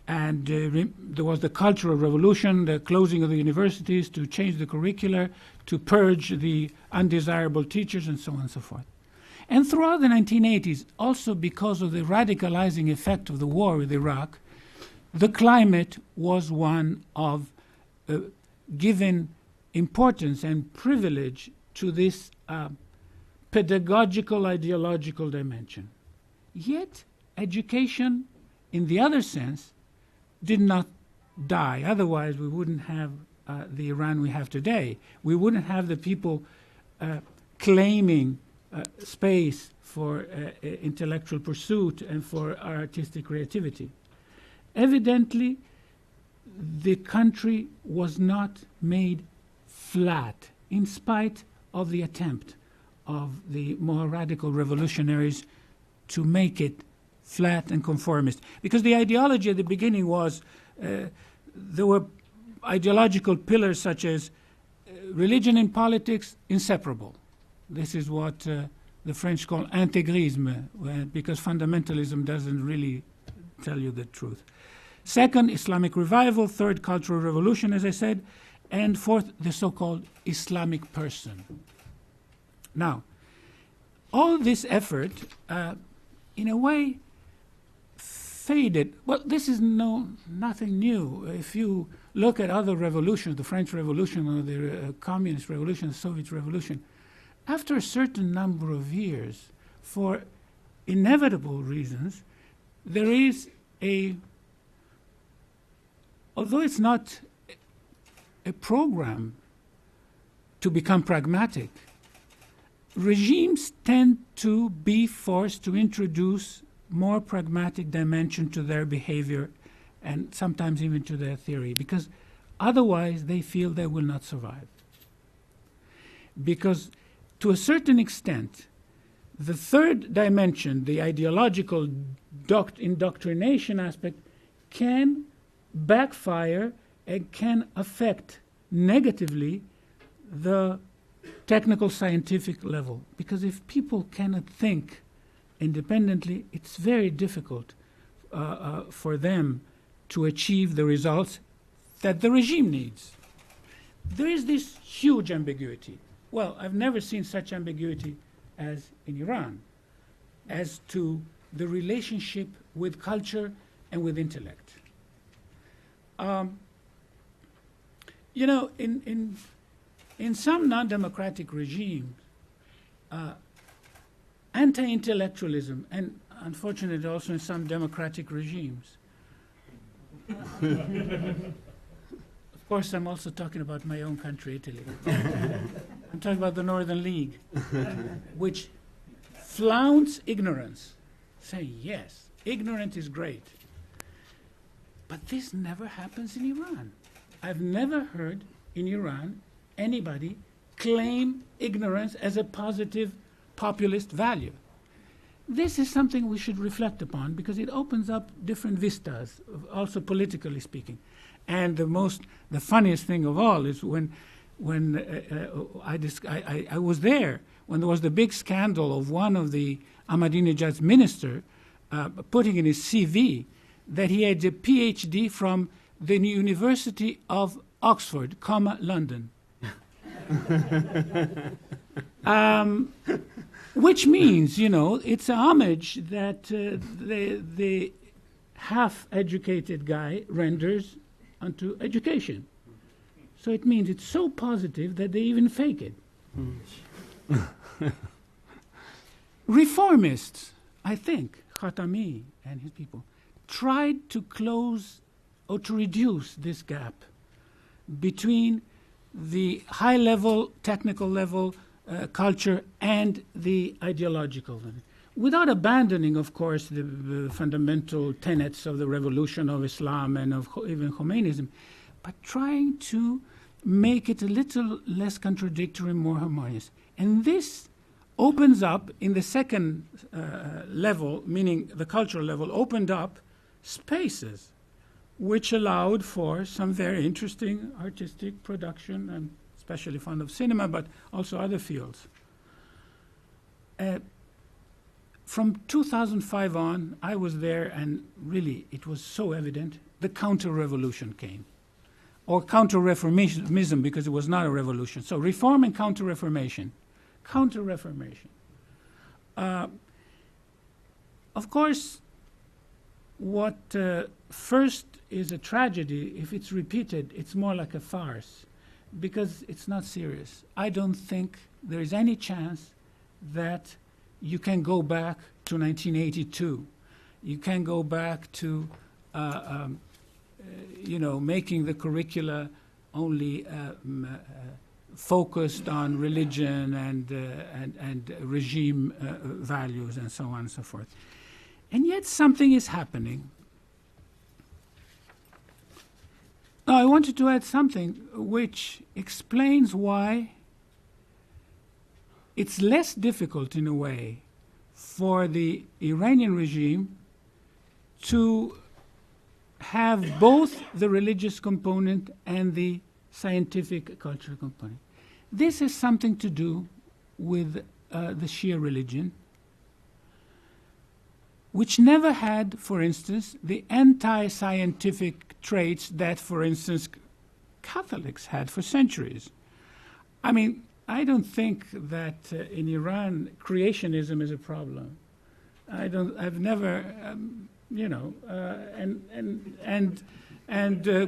And there was the Cultural Revolution, the closing of the universities to change the curricula, to purge the undesirable teachers, and so on and so forth. And throughout the 1980s, also because of the radicalizing effect of the war with Iraq, the climate was one of giving importance and privilege to this pedagogical, ideological dimension. Yet, education, in the other sense, did not die. Otherwise, we wouldn't have the Iran we have today. We wouldn't have the people claiming space for intellectual pursuit and for artistic creativity. Evidently, the country was not made flat, in spite of the attempt of the more radical revolutionaries to make it flat and conformist. Because the ideology at the beginning was, there were ideological pillars such as religion and politics, inseparable. This is what the French call intégrisme, because fundamentalism doesn't really tell you the truth. Second, Islamic revival. Third, cultural revolution, as I said. And fourth, the so-called Islamic person. Now, all this effort, in a way, faded. Well, this is nothing new. If you look at other revolutions, the French Revolution or the Communist Revolution, the Soviet Revolution, after a certain number of years, for inevitable reasons, there is although it's not a program to become pragmatic, regimes tend to be forced to introduce more pragmatic dimension to their behavior and sometimes even to their theory, because otherwise they feel they will not survive. Because to a certain extent, the third dimension, the ideological indoctrination aspect, can backfire and can affect negatively the technical scientific level. Because if people cannot think independently, it's very difficult for them to achieve the results that the regime needs. There is this huge ambiguity. Well, I've never seen such ambiguity as in Iran, as to the relationship with culture and with intellect. You know, in some non-democratic regimes, anti-intellectualism, and unfortunately also in some democratic regimes. Of course, I'm also talking about my own country, Italy. I'm talking about the Northern League, which flaunts ignorance, saying, yes, ignorance is great. But this never happens in Iran. I've never heard in Iran anybody claim ignorance as a positive populist value. This is something we should reflect upon because it opens up different vistas, also politically speaking. And the funniest thing of all is when I was there when there was the big scandal of one of the Ahmadinejad's minister putting in his CV that he had a PhD from the University of Oxford, London. Which means, you know, it's a homage that the half-educated guy renders unto education. So it means it's so positive that they even fake it. Reformists, I think, Khatami and his people, tried to close or to reduce this gap between the high-level, technical level culture and the ideological level, without abandoning, of course, the fundamental tenets of the revolution of Islam and of even Khomeinism, but trying to make it a little less contradictory, more harmonious. And this opens up, in the second level, meaning the cultural level, opened up spaces which allowed for some very interesting artistic production. I'm especially fond of cinema, but also other fields. From 2005 on, I was there, and really it was so evident, the counter-revolution came. Or counter-reformism, because it was not a revolution. So reform and counter-reformation. Counter-reformation. Of course, what first is a tragedy, if it's repeated, it's more like a farce, because it's not serious. I don't think there is any chance that you can go back to 1982. You can go back to making the curricula only focused on religion and regime values and so on and so forth. And yet something is happening. Now, I wanted to add something which explains why it's less difficult, in a way, for the Iranian regime to have both the religious component and the scientific cultural component. This has something to do with the Shia religion, which never had, for instance, the anti-scientific traits that, for instance, Catholics had for centuries. I mean, I don't think that in Iran creationism is a problem. I've never,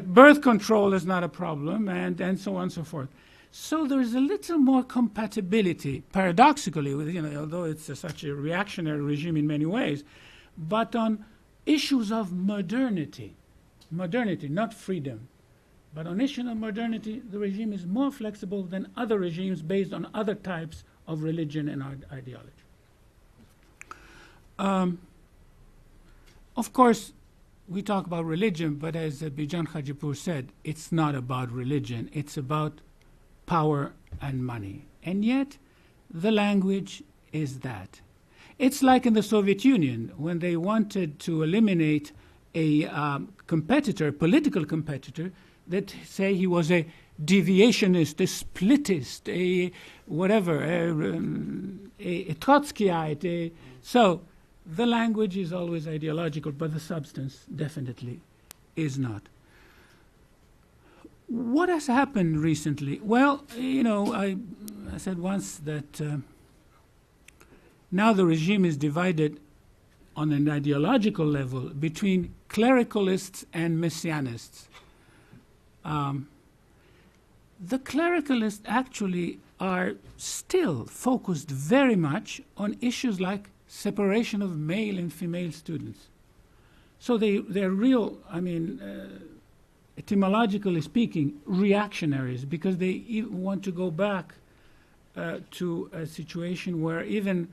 birth control is not a problem, and so on and so forth. So there's a little more compatibility, paradoxically, with, although it's such a reactionary regime in many ways, but on issues of modernity, not freedom. But on issues of modernity, the regime is more flexible than other regimes based on other types of religion and ideology. Of course, we talk about religion, but as Bijan Hajipur said, it's not about religion. It's about power and money. And yet, the language is that. It's like in the Soviet Union, when they wanted to eliminate a competitor, political competitor, that say he was a deviationist, a splittist, a whatever, a Trotskyite. So the language is always ideological, but the substance definitely is not. What has happened recently? Well, I said once that now the regime is divided on an ideological level between clericalists and messianists. The clericalists actually are still focused very much on issues like separation of male and female students. So they're real, etymologically speaking, reactionaries, because they want to go back to a situation where even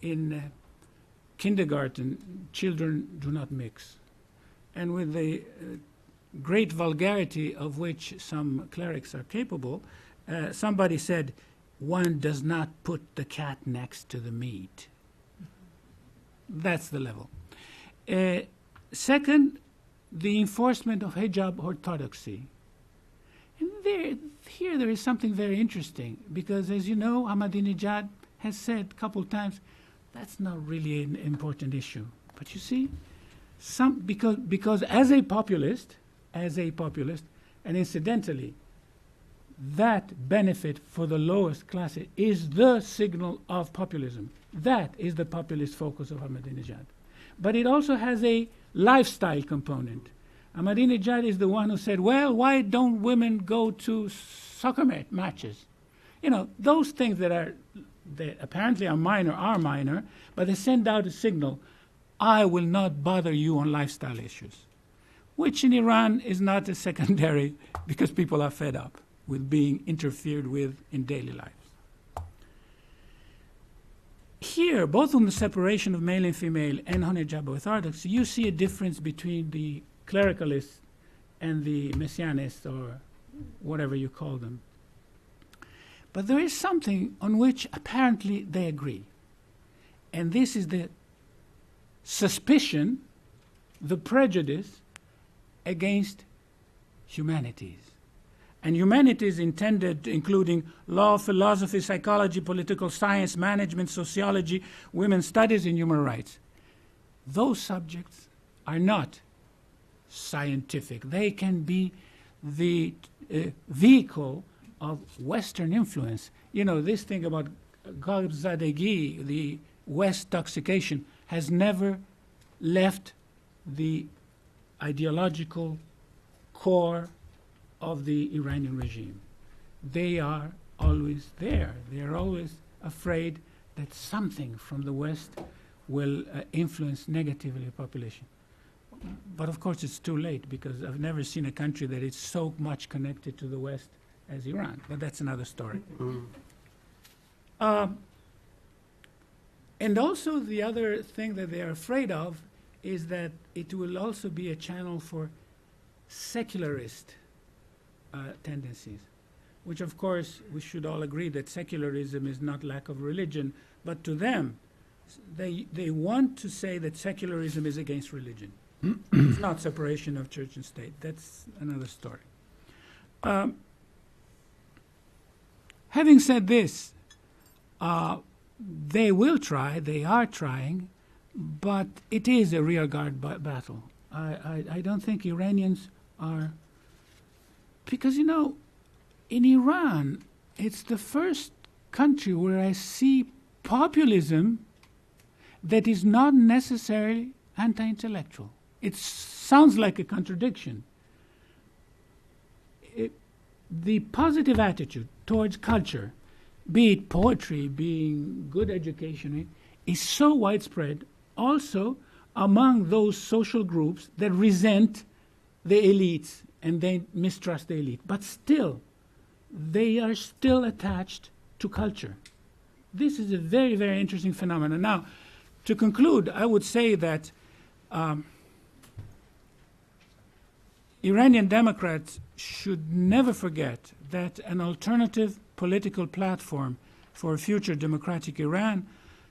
in kindergarten, children do not mix. And with the great vulgarity of which some clerics are capable, somebody said, one does not put the cat next to the meat. That's the level. Second, the enforcement of hijab orthodoxy. And here there is something very interesting, because as you know, Ahmadinejad has said a couple times, that's not really an important issue. But you see, because as a populist, and incidentally, that benefit for the lowest classes is the signal of populism. That is the populist focus of Ahmadinejad. But it also has a lifestyle component. Ahmadinejad is the one who said, well, why don't women go to soccer matches? those things that apparently are minor, but they send out a signal, I will not bother you on lifestyle issues, which in Iran is not as secondary because people are fed up with being interfered with in daily lives. Here, both on the separation of male and female and on hijab orthodoxy, you see a difference between the clericalists and the messianists, or whatever you call them. But there is something on which apparently they agree. And this is the suspicion, the prejudice against humanities. And humanities intended, including law, philosophy, psychology, political science, management, sociology, women's studies, and human rights. Those subjects are not scientific. They can be the vehicle of Western influence. This thing about Gharzadegi, the West toxication, has never left the ideological core of the Iranian regime. They are always there. They are always afraid that something from the West will influence negatively the population. But of course it's too late, because I've never seen a country that is so much connected to the West as Iran. But that's another story. And also the other thing that they are afraid of is that it will also be a channel for secularist tendencies, which of course we should all agree that secularism is not lack of religion, but to them, they want to say that secularism is against religion. It's not separation of church and state. That's another story. Having said this, they are trying, but it is a rearguard battle. I don't think Iranians are, because, in Iran, it's the first country where I see populism that is not necessarily anti-intellectual. It sounds like a contradiction. The positive attitude towards culture, be it poetry, being good education, is so widespread also among those social groups that resent the elites and they mistrust the elite. But still, they are still attached to culture. This is a very, very interesting phenomenon. Now, to conclude, I would say that Iranian Democrats should never forget that an alternative political platform for a future democratic Iran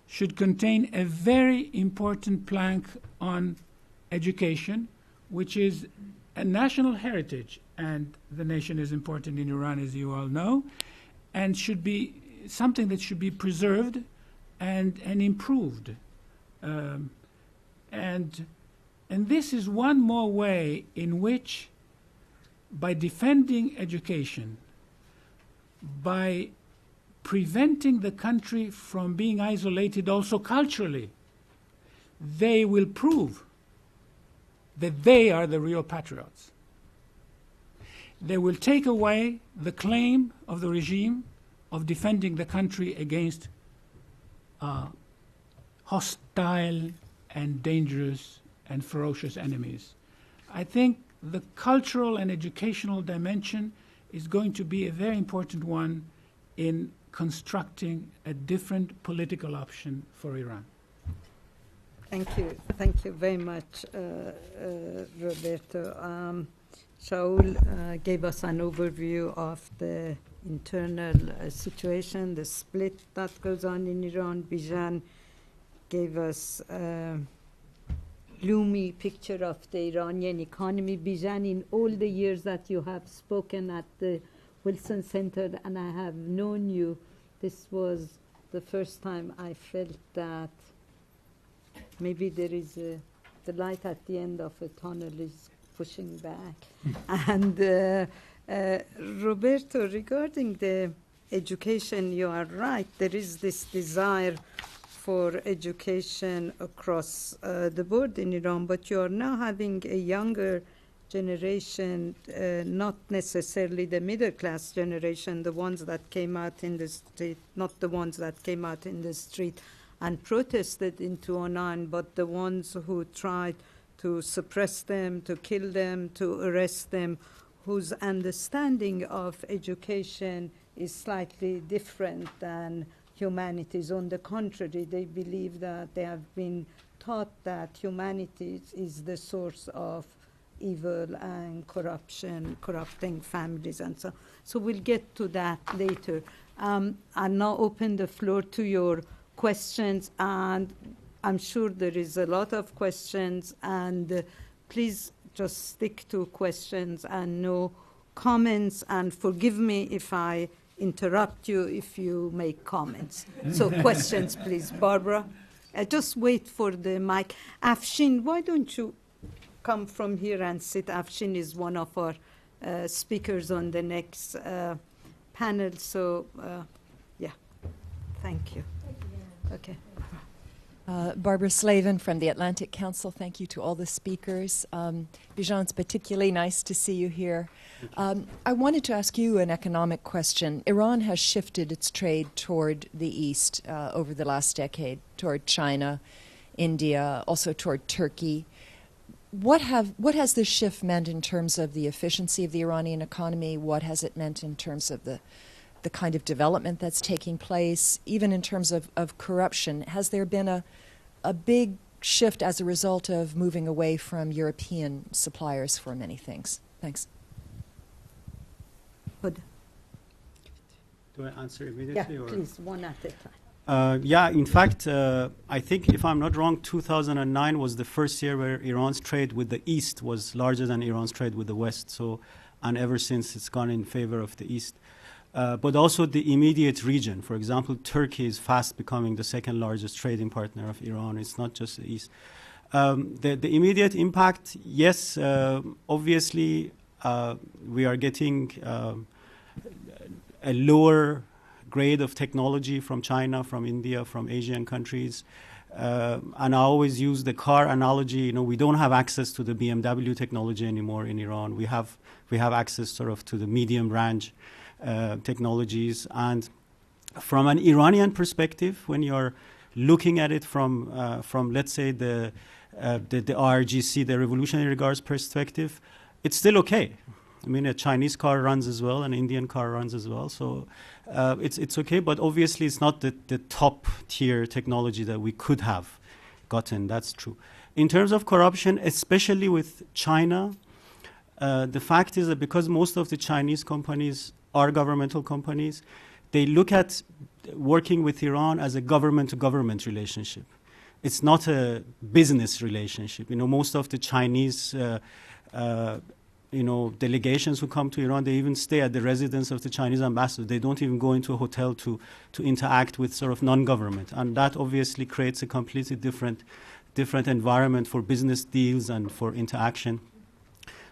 should contain a very important plank on education, which is a national heritage, and the nation is important in Iran, as you all know, and should be something that should be preserved and improved. And this is one more way in which, by defending education, by preventing the country from being isolated also culturally, they will prove that they are the real patriots. They will take away the claim of the regime of defending the country against hostile and dangerous and ferocious enemies. I think the cultural and educational dimension is going to be a very important one in constructing a different political option for Iran. Thank you. Thank you very much, Roberto. Shaul gave us an overview of the internal situation, the split that goes on in Iran. Bijan gave us gloomy picture of the Iranian economy. Bijan, in all the years that you have spoken at the Wilson Center and I have known you, this was the first time I felt that maybe there is the light at the end of a tunnel is pushing back. And Roberto, regarding the education, you are right. There is this desire for education across the board in Iran, but you are now having a younger generation, not necessarily the middle class generation, the ones that came out in the street, not the ones that came out in the street and protested in 2009, but the ones who tried to suppress them, to kill them, to arrest them, whose understanding of education is slightly different than humanities. On the contrary, they believe that they have been taught that humanities is the source of evil and corruption, corrupting families and so. So we'll get to that later. I'll now open the floor to your questions, and I'm sure there is a lot of questions, and please just stick to questions and no comments, and forgive me if I interrupt you if you make comments. So questions, please. Barbara, just wait for the mic. Afshin, why don't you come from here and sit? Afshin is one of our speakers on the next panel. So, yeah, thank you. Okay. Barbara Slavin from the Atlantic Council. Thank you to all the speakers. Bijan, it's particularly nice to see you here. I wanted to ask you an economic question. Iran has shifted its trade toward the East over the last decade, toward China, India, also toward Turkey. What has this shift meant in terms of the efficiency of the Iranian economy? What has it meant in terms of the kind of development that's taking place, even in terms of corruption? Has there been a big shift as a result of moving away from European suppliers for many things? Thanks. Good. Do I answer immediately? Yeah, or? please, one at a time. Yeah, in fact, I think, if I'm not wrong, 2009 was the first year where Iran's trade with the East was larger than Iran's trade with the West. So, and ever since, it's gone in favor of the East. But also the immediate region. For example, Turkey is fast becoming the second largest trading partner of Iran. It's not just the East. The immediate impact, yes, obviously, we are getting a lower grade of technology from China, from India, from Asian countries. And I always use the car analogy. You know, we don't have access to the BMW technology anymore in Iran. We have access sort of to the medium range technologies. And from an Iranian perspective, when you're looking at it from let's say the RGC, the Revolutionary Guard's perspective, it's still okay. I mean, a Chinese car runs as well, an Indian car runs as well. So it's okay, but obviously it's not the top tier technology that we could have gotten. That's true. In terms of corruption, especially with China, the fact is that because most of the Chinese companies are governmental companies, they look at working with Iran as a government-to-government relationship. It's not a business relationship. You know, most of the Chinese delegations who come to Iran, they even stay at the residence of the Chinese ambassador. They don't even go into a hotel to interact with sort of non-government. And that obviously creates a completely different environment for business deals and for interaction.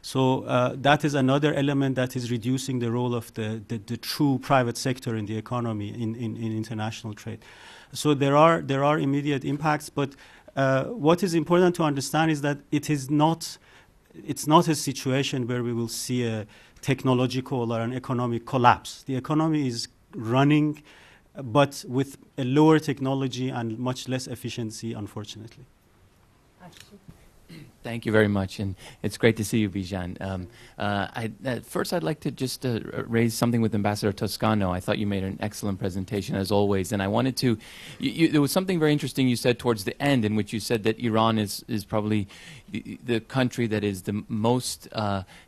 So that is another element that is reducing the role of the true private sector in the economy in international trade. So there are immediate impacts, but what is important to understand is that it's not a situation where we will see a technological or an economic collapse. The economy is running, but with a lower technology and much less efficiency, unfortunately. Thank you very much, and it's great to see you, Bijan. First, I'd like to just raise something with Ambassador Toscano. I thought you made an excellent presentation, as always, and I wanted to... there was something very interesting you said towards the end, in which you said that Iran is probably the country that is the most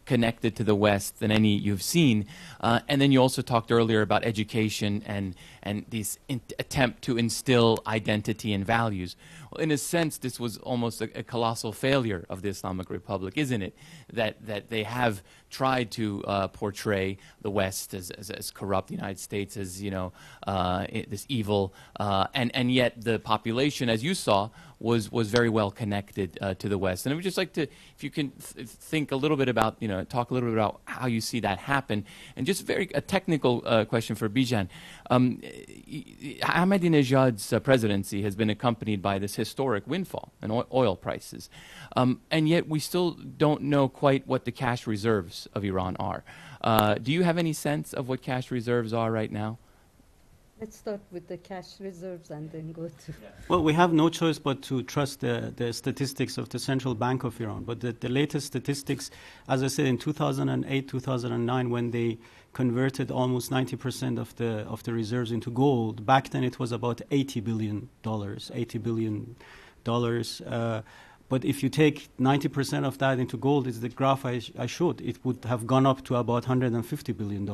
connected to the West than any you've seen. And then you also talked earlier about education and this attempt to instill identity and values. Well, in a sense, this was almost a colossal failure of the Islamic Republic, isn't it? That they have tried to portray the West as corrupt, the United States as, this evil, and yet the population, as you saw, was very well connected to the West. And I would just like to, if you can think a little bit about, talk a little bit about how you see that happen. And just a technical question for Bijan. Ahmadinejad's presidency has been accompanied by this historic windfall in oil prices. And yet we still don't know quite what the cash reserves of Iran are. Do you have any sense of what cash reserves are right now? Let's start with the cash reserves and then go to... Well, we have no choice but to trust the statistics of the Central Bank of Iran. But the latest statistics, as I said, in 2008, 2009, when they converted almost 90% of the reserves into gold, back then it was about $80 billion. But if you take 90% of that into gold, it's the graph I showed, it would have gone up to about $150 billion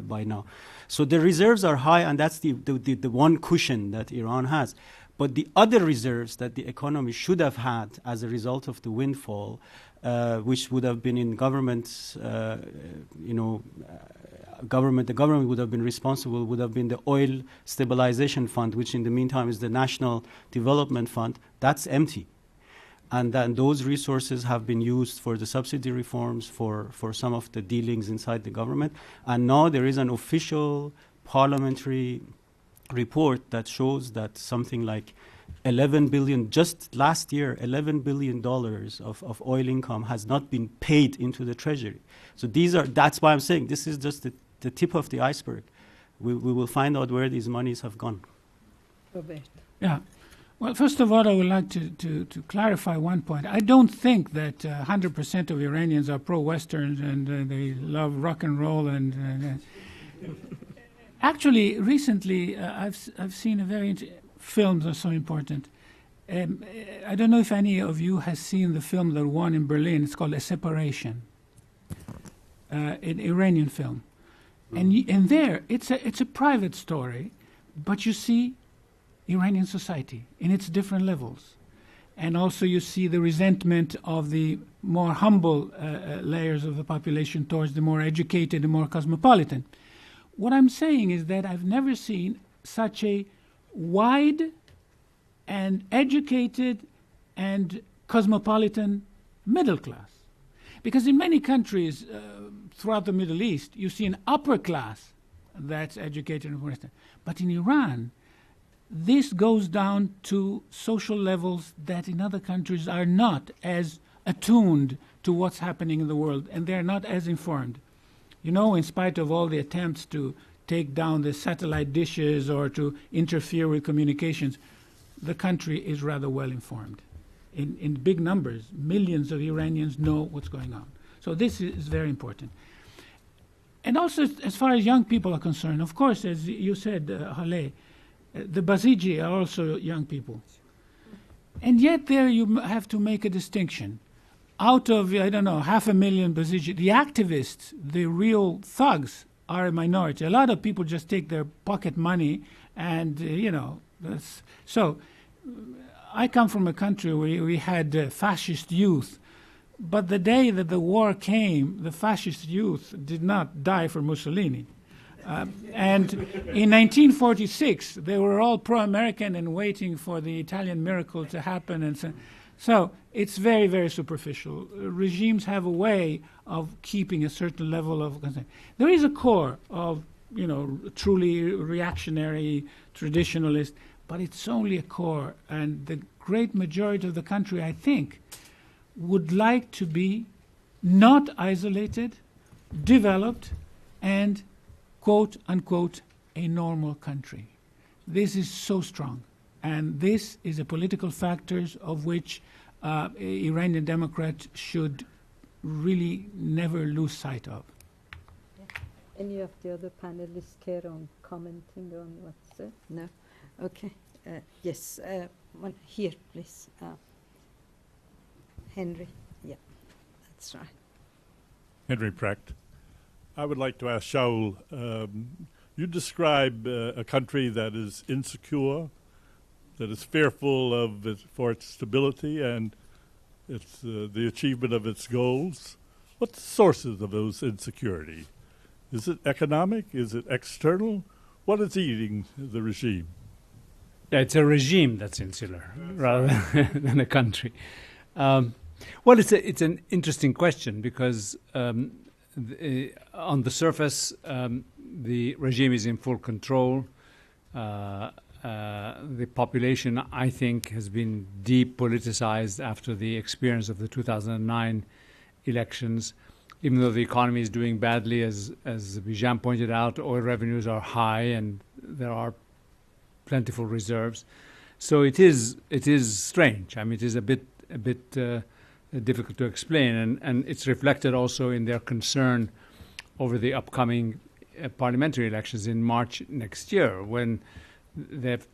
by now. So the reserves are high, and that's the one cushion that Iran has. But the other reserves that the economy should have had as a result of the windfall, which would have been in government's, the government would have been responsible, would have been the Oil Stabilization Fund, which in the meantime is the National Development Fund. That's empty. And then those resources have been used for the subsidy reforms, for some of the dealings inside the government. And now there is an official parliamentary report that shows that something like $11 billion, just last year, $11 billion of oil income has not been paid into the treasury. So that's why I'm saying this is just the tip of the iceberg. We will find out where these monies have gone. Robert. Yeah. Well, first of all, I would like to clarify one point. I don't think that 100% of Iranians are pro-Western and they love rock and roll. Actually, recently, I've seen a very films are so important. I don't know if any of you has seen the film that won in Berlin. It's called A Separation, an Iranian film, and there it's a private story, but you see Iranian society in its different levels. And also you see the resentment of the more humble layers of the population towards the more educated and more cosmopolitan. What I'm saying is that I've never seen such a wide and educated and cosmopolitan middle class. Because in many countries throughout the Middle East, you see an upper class that's educated and Western. But in Iran, this goes down to social levels that in other countries are not as attuned to what's happening in the world, and they're not as informed. You know, in spite of all the attempts to take down the satellite dishes or to interfere with communications, the country is rather well informed. In big numbers, millions of Iranians know what's going on. So this is very important. And also, as far as young people are concerned, of course, as you said, Haleh, the Basiji are also young people. And yet there you have to make a distinction. Out of, 500,000 Basiji, the activists, the real thugs, are a minority. A lot of people just take their pocket money and, So I come from a country where we had fascist youth. But the day that the war came, the fascist youth did not die for Mussolini. And in 1946, they were all pro-American and waiting for the Italian miracle to happen. And so it's very, very superficial. Regimes have a way of keeping a certain level of concern. There is a core of, truly reactionary, traditionalist, but it's only a core. And the great majority of the country, I think, would like to be not isolated, developed, and quote unquote a normal country. This is so strong, and this is a political factor of which Iranian Democrats should really never lose sight of. Any of the other panelists care on commenting on what's said? No? Okay. Yes. One here, please. Henry. Yeah, that's right. Henry Precht. I would like to ask Shaul, you describe a country that is insecure, that is fearful for its stability and the achievement of its goals. What's the sources of those insecurity? Is it economic? Is it external? What is eating the regime? Yeah, it's a regime that's insular rather than a country. Well, it's an interesting question because on the surface, the regime is in full control. The population, I think, has been depoliticized after the experience of the 2009 elections. Even though the economy is doing badly, as Bijan pointed out, oil revenues are high and there are plentiful reserves. So it is strange. I mean, it is a bit difficult to explain, and it's reflected also in their concern over the upcoming parliamentary elections in March next year, when they've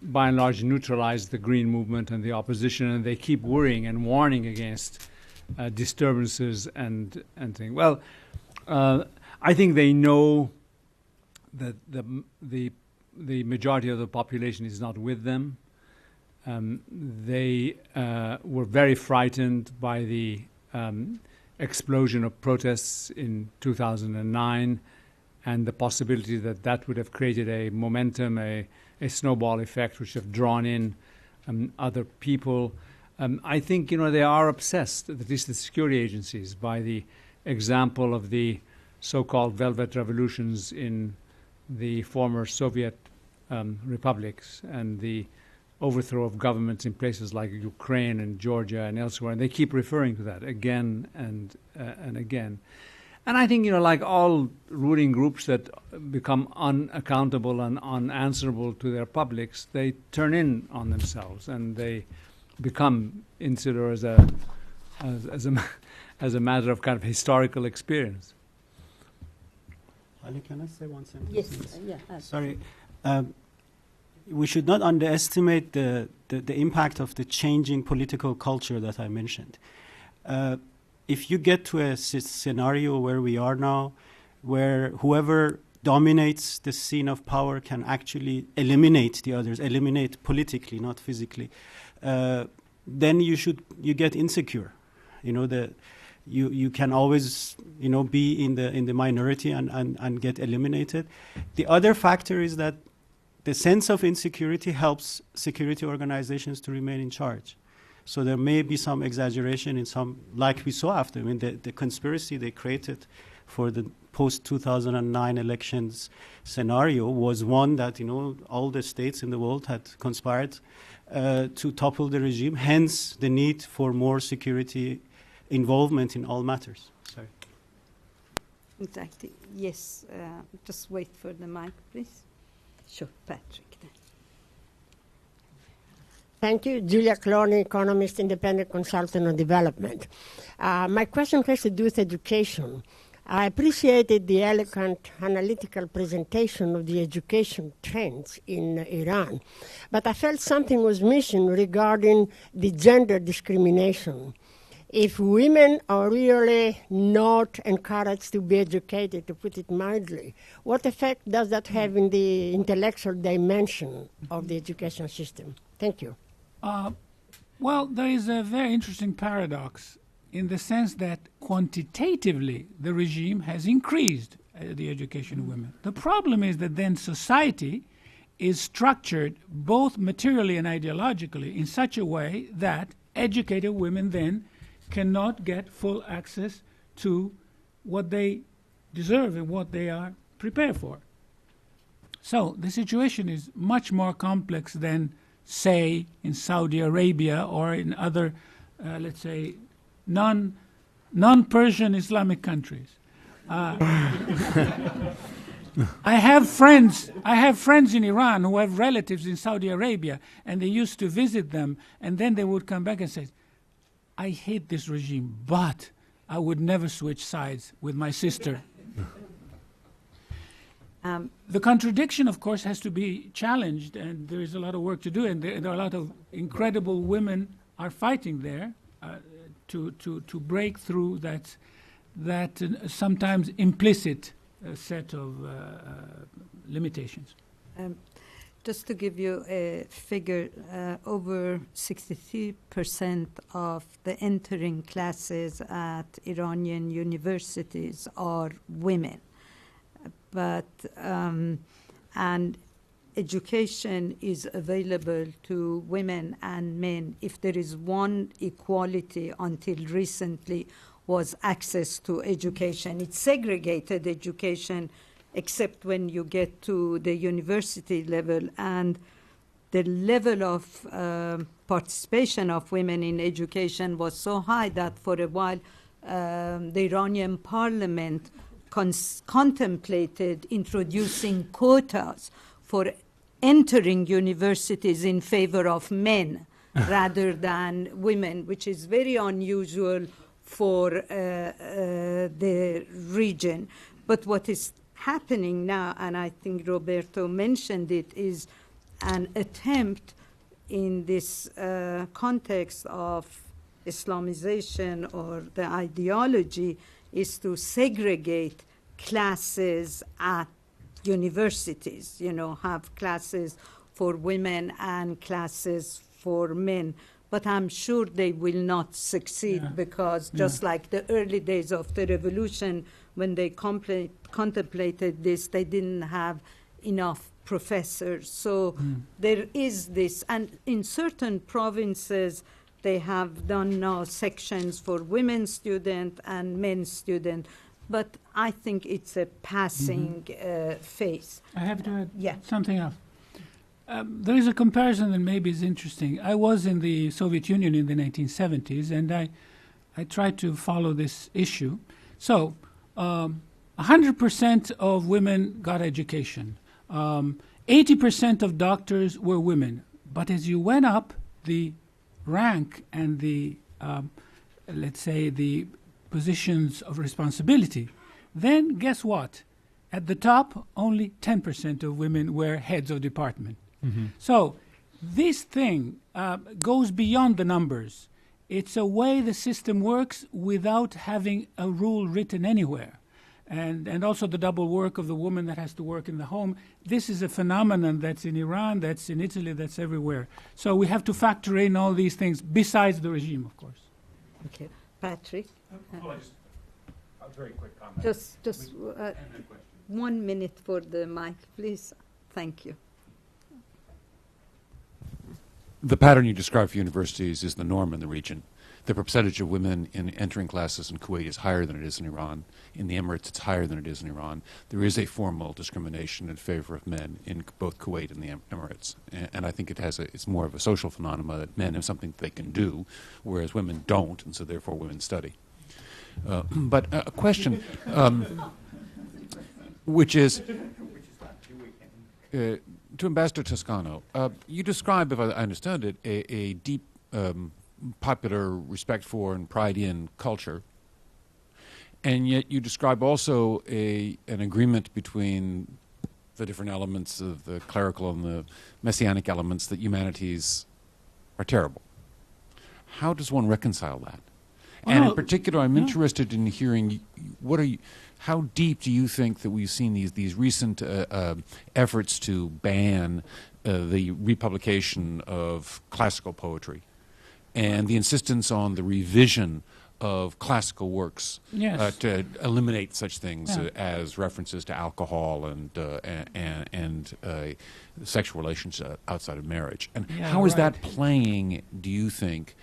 by and large neutralized the Green movement and the opposition, and they keep worrying and warning against disturbances and things. Well, I think they know that the majority of the population is not with them. They were very frightened by the explosion of protests in 2009 and the possibility that that would have created a momentum, a snowball effect, which have drawn in other people. I think, they are obsessed, at least the security agencies, by the example of the so-called Velvet Revolutions in the former Soviet republics and the overthrow of governments in places like Ukraine and Georgia and elsewhere. And they keep referring to that again and again. And I think, like all ruling groups that become unaccountable and unanswerable to their publics, they turn in on themselves and they become insular as a matter of kind of historical experience. Ali, can I say one sentence? Yes, yeah. Sorry. We should not underestimate the impact of the changing political culture that I mentioned. If you get to a scenario where we are now, where whoever dominates the scene of power can actually eliminate the others, eliminate politically, not physically, then you get insecure. You can always be in the minority and get eliminated. The other factor is that the sense of insecurity helps security organizations to remain in charge. So there may be some exaggeration in some, like we saw after. I mean, the conspiracy they created for the post-2009 elections scenario was one that, all the states in the world had conspired to topple the regime, hence the need for more security involvement in all matters. Sorry. Exactly. Yes. Just wait for the mic, please. Sure, Patrick. Thank you. Julia Cloney, economist, independent consultant on development. My question has to do with education. I appreciated the elegant analytical presentation of the education trends in Iran, but I felt something was missing regarding the gender discrimination. If women are really not encouraged to be educated, to put it mildly, what effect does that have in the intellectual dimension of the education system? Thank you. Well, there is a very interesting paradox in the sense that quantitatively the regime has increased the education of women. The problem is that then society is structured both materially and ideologically in such a way that educated women then cannot get full access to what they deserve and what they are prepared for. So the situation is much more complex than, say, in Saudi Arabia or in other, let's say, non-Persian Islamic countries. I have friends in Iran who have relatives in Saudi Arabia, and they used to visit them, and then they would come back and say, I hate this regime, but I would never switch sides with my sister. The contradiction, of course, has to be challenged, and there is a lot of work to do, and there are a lot of incredible women are fighting there to break through that sometimes implicit set of limitations. Just to give you a figure, over 63% of the entering classes at Iranian universities are women. But and education is available to women and men. If there is one equality until recently was access to education. It's segregated education except when you get to the university level, and the level of participation of women in education was so high that for a while the Iranian parliament contemplated introducing quotas for entering universities in favor of men rather than women, which is very unusual for the region. But what is happening now, and I think Roberto mentioned it, is an attempt in this context of Islamization or the ideology is to segregate classes at universities, have classes for women and classes for men. But I'm sure they will not succeed because just like the early days of the revolution, when they contemplated this, they didn't have enough professors. So there is this, and in certain provinces, they have done now sections for women student and men student. But I think it's a passing phase. I have to add something else. There is a comparison that maybe is interesting. I was in the Soviet Union in the 1970s, and I tried to follow this issue. So 100% of women got education. 80% of doctors were women. But as you went up the rank and the, let's say, the positions of responsibility, then guess what? At the top, only 10% of women were heads of department. Mm-hmm. So this thing goes beyond the numbers. It's a way the system works without having a rule written anywhere. And also the double work of the woman that has to work in the home. This is a phenomenon that's in Iran, that's in Italy, that's everywhere. So we have to factor in all these things besides the regime, of course. Okay. Patrick? A very quick comment. Just 1 minute for the mic, please. Thank you. The pattern you describe for universities is the norm in the region. The percentage of women in entering classes in Kuwait is higher than it is in Iran. In the Emirates, it's higher than it is in Iran. There is a formal discrimination in favor of men in both Kuwait and the Emirates. And I think it's more of a social phenomenon that men have something they can do, whereas women don't, and so therefore women study. But a question, which is to Ambassador Toscano. You describe, if I understand it, a deep popular respect for and pride in culture, and yet you describe also an agreement between the different elements of the clerical and the messianic elements that humanities are terrible. How does one reconcile that? And in particular, I'm interested in hearing how deep do you think that we've seen these recent efforts to ban the republication of classical poetry and the insistence on the revision of classical works to eliminate such things as references to alcohol and sexual relations outside of marriage? And how is that playing, do you think,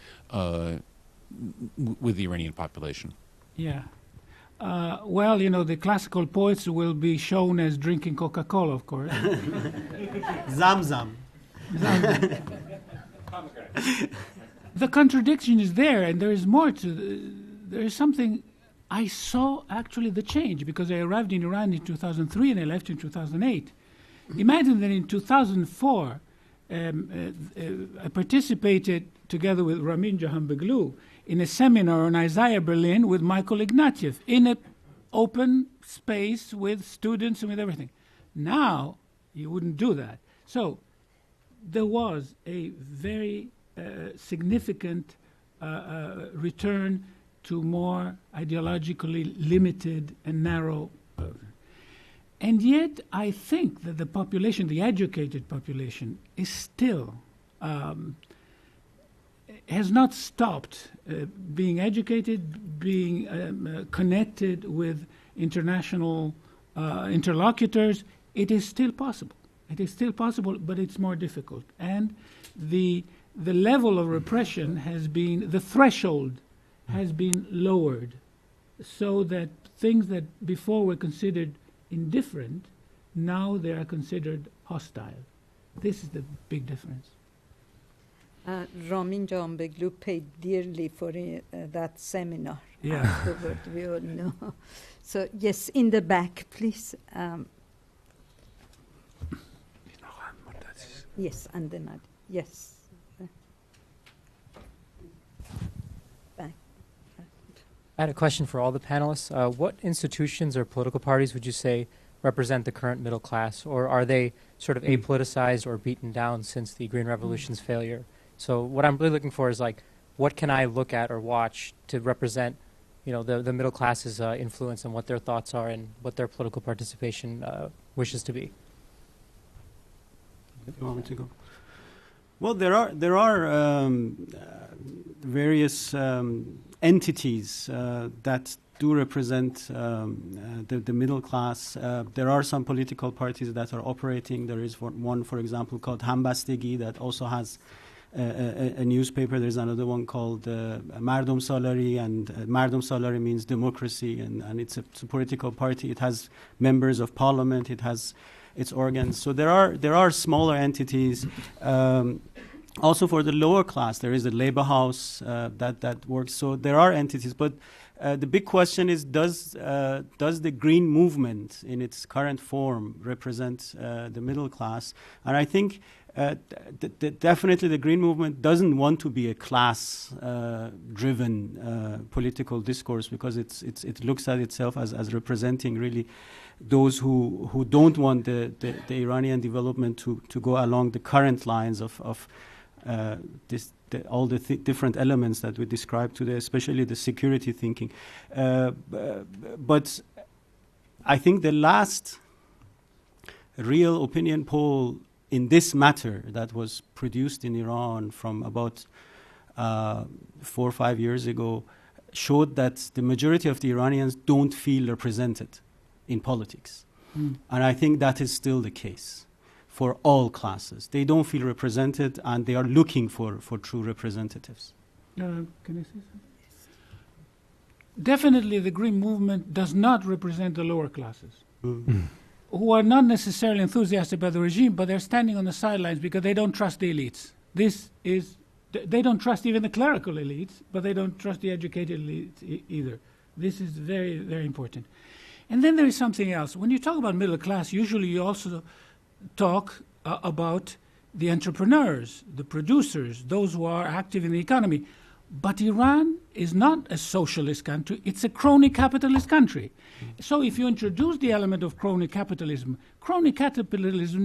with the Iranian population? Yeah. Well, the classical poets will be shown as drinking Coca-Cola, of course. Zamzam. The contradiction is there, and there is more to there is something. I saw actually the change because I arrived in Iran in 2003 and I left in 2008. Imagine that in 2004, I participated together with Ramin Jahanbegloo in a seminar on Isaiah Berlin with Michael Ignatieff in an open space with students and with everything. Now, you wouldn't do that. So there was a very significant return to more ideologically limited and narrow. And yet, I think that the population, the educated population, is still has not stopped being educated, being connected with international interlocutors. It is still possible. It is still possible, but it's more difficult. And the level of repression has been, the threshold has been lowered, so that things that before were considered indifferent, now they are considered hostile. This is the big difference. Ramin Janbeglu paid dearly for that seminar. Yeah. Afterward, we all know. So, yes, in the back, please. Yes, and then yes. Back. I had a question for all the panelists. What institutions or political parties would you say represent the current middle class, or are they sort of apoliticized or beaten down since the Green Revolution's failure? So what I'm really looking for is, like, what can I look at or watch to represent, you know, the middle class's influence and what their thoughts are and what their political participation wishes to be? You want me to go? Well, there are various entities that do represent the middle class. There are some political parties that are operating. There is one, for example, called Hambastegi that also has a newspaper. There's another one called Mardom Salari, and Mardom Salari means democracy, and it's a political party. It has members of parliament. It has its organs. So there are smaller entities. Also for the lower class, there is a labor house that works. So there are entities, but the big question is, does the green movement in its current form represent the middle class? And I think definitely the green movement doesn't want to be a class-driven political discourse, because it looks at itself as representing really those who don't want the Iranian development to go along the current lines of all the different elements that we described today, especially the security thinking. But I think the last real opinion poll in this matter that was produced in Iran from about 4 or 5 years ago showed that the majority of the Iranians don't feel represented in politics. And I think that is still the case for all classes. They don't feel represented, and they are looking for true representatives. Can I say something? Definitely the green movement does not represent the lower classes, who are not necessarily enthusiastic about the regime, but they're standing on the sidelines because they don't trust the elites. They don't trust even the clerical elites, but they don't trust the educated elites either. This is very, very important. And then there is something else. When you talk about middle class, usually you also talk about the entrepreneurs, the producers, those who are active in the economy. But Iran is not a socialist country, it's a crony capitalist country. So if you introduce the element of crony capitalism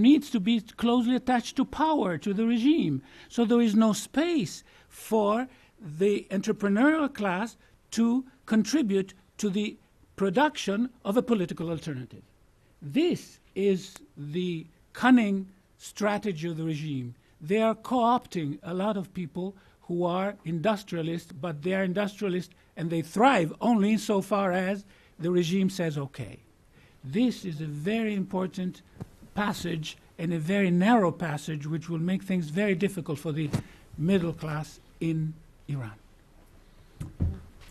needs to be closely attached to power, to the regime. So there is no space for the entrepreneurial class to contribute to the production of a political alternative. This is the cunning strategy of the regime. They are co-opting a lot of people who are industrialists, but they are industrialists and they thrive only insofar as the regime says okay. This is a very important passage and a very narrow passage which will make things very difficult for the middle class in Iran.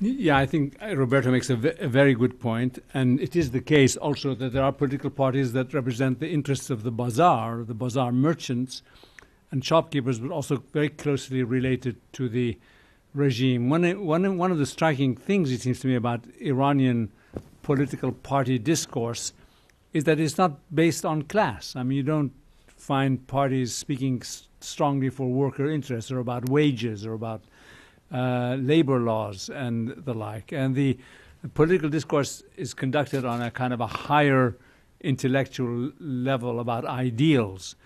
Yeah, I think Roberto makes a very good point, and it is the case also that there are political parties that represent the interests of the bazaar merchants and shopkeepers, but also very closely related to the regime. One of the striking things, it seems to me, about Iranian political party discourse is that it's not based on class. I mean, you don't find parties speaking strongly for worker interests or about wages or about labor laws and the like. And the political discourse is conducted on a kind of a higher intellectual level about ideals.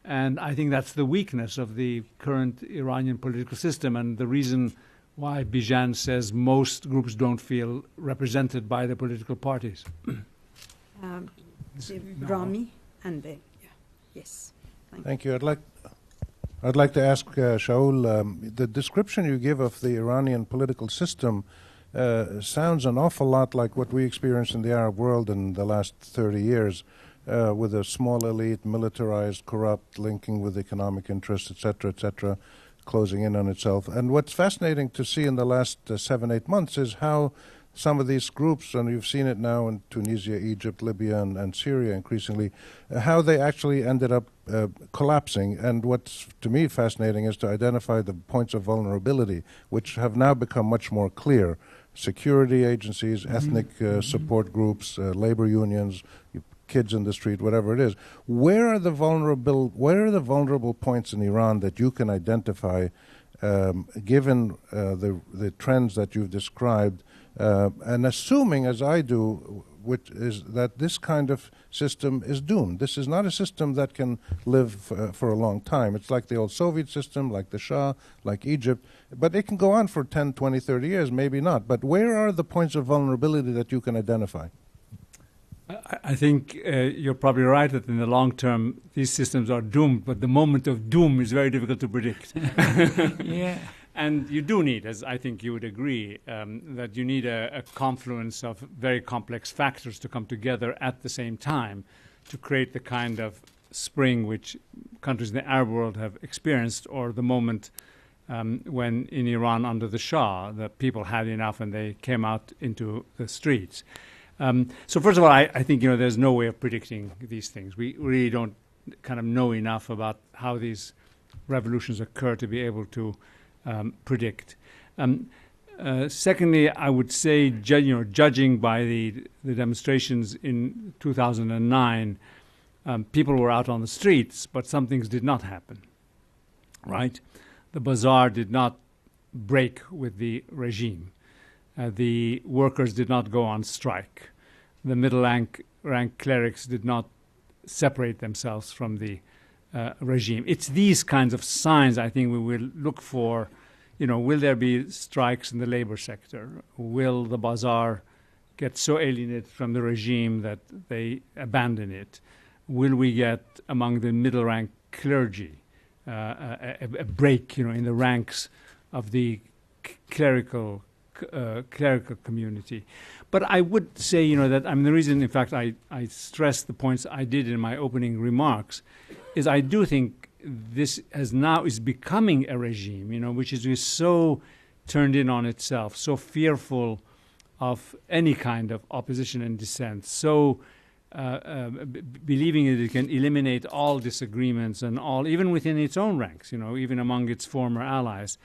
And I think that's the weakness of the current Iranian political system, and the reason why Bijan says most groups don't feel represented by the political parties. Rami, and then, yes. Thank you. I'd like to ask Shaul, the description you give of the Iranian political system sounds an awful lot like what we experienced in the Arab world in the last 30 years. with a small elite, militarized, corrupt, linking with economic interests, etc., closing in on itself. And what's fascinating to see in the last 7-8 months is how some of these groups, and you've seen it now in Tunisia, Egypt, Libya, and Syria increasingly, how they actually ended up collapsing. And what's, to me, fascinating is to identify the points of vulnerability, which have now become much more clear. Security agencies, ethnic support groups, labor unions, kids in the street, whatever it is. Where are the vulnerable points in Iran that you can identify, given the trends that you've described, and assuming, as I do, which is that this kind of system is doomed. This is not a system that can live for a long time. It's like the old Soviet system, like the Shah, like Egypt, but it can go on for 10, 20, 30 years, maybe not. But where are the points of vulnerability that you can identify? I think you're probably right that in the long term these systems are doomed, but the moment of doom is very difficult to predict. Yeah. And you do need, as I think you would agree, that you need a confluence of very complex factors to come together at the same time to create the kind of spring which countries in the Arab world have experienced, or the moment when in Iran under the Shah, the people had enough and they came out into the streets. So first of all, I think there's no way of predicting these things. We really don't kind of know enough about how these revolutions occur to be able to predict. Secondly, I would say, judging by the demonstrations in 2009, people were out on the streets, but some things did not happen. Right? The bazaar did not break with the regime. The workers did not go on strike. The middle rank clerics did not separate themselves from the regime. It's these kinds of signs I think we will look for. Will there be strikes in the labor sector? Will the bazaar get so alienated from the regime that they abandon it? Will we get among the middle rank clergy a break, in the ranks of the clerical community? But I would say, that the reason, in fact, I stressed the points I did in my opening remarks is I do think this is becoming a regime, which is so turned in on itself, so fearful of any kind of opposition and dissent, so believing that it can eliminate all disagreements and all, even within its own ranks, even among its former allies,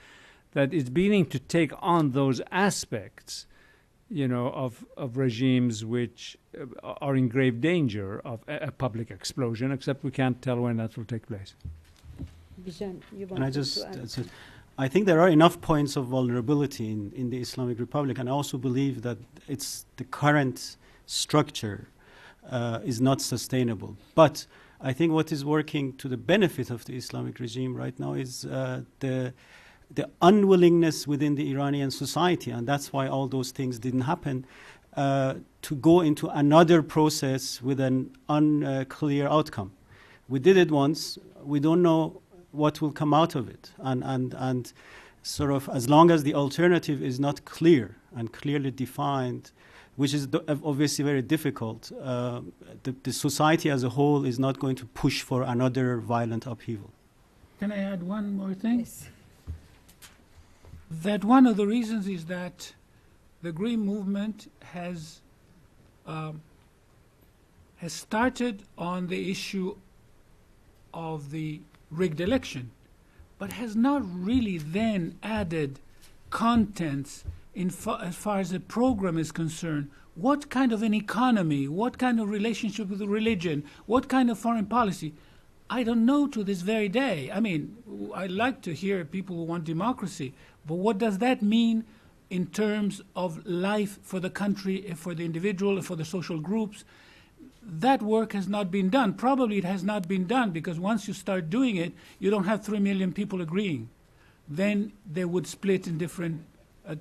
that it's beginning to take on those aspects, of regimes which are in grave danger of a public explosion, except we can't tell when that will take place. Bijan, you And I wanted just, to add? I think there are enough points of vulnerability in the Islamic Republic, and I also believe that the current structure is not sustainable. But I think what is working to the benefit of the Islamic regime right now is the unwillingness within the Iranian society, and that's why all those things didn't happen, to go into another process with an unclear outcome. We did it once. We don't know what will come out of it. And sort of as long as the alternative is not clear and clearly defined, which is obviously very difficult, the society as a whole is not going to push for another violent upheaval. Can I add one more thing? Yes. That one of the reasons is that the Green Movement has started on the issue of the rigged election, but has not really then added contents as far as the program is concerned. What kind of an economy, what kind of relationship with religion, what kind of foreign policy? I don't know to this very day. I mean, I like to hear people who want democracy, but what does that mean in terms of life for the country, for the individual, for the social groups? That work has not been done. Probably it has not been done because once you start doing it, you don't have 3 million people agreeing. Then they would split in different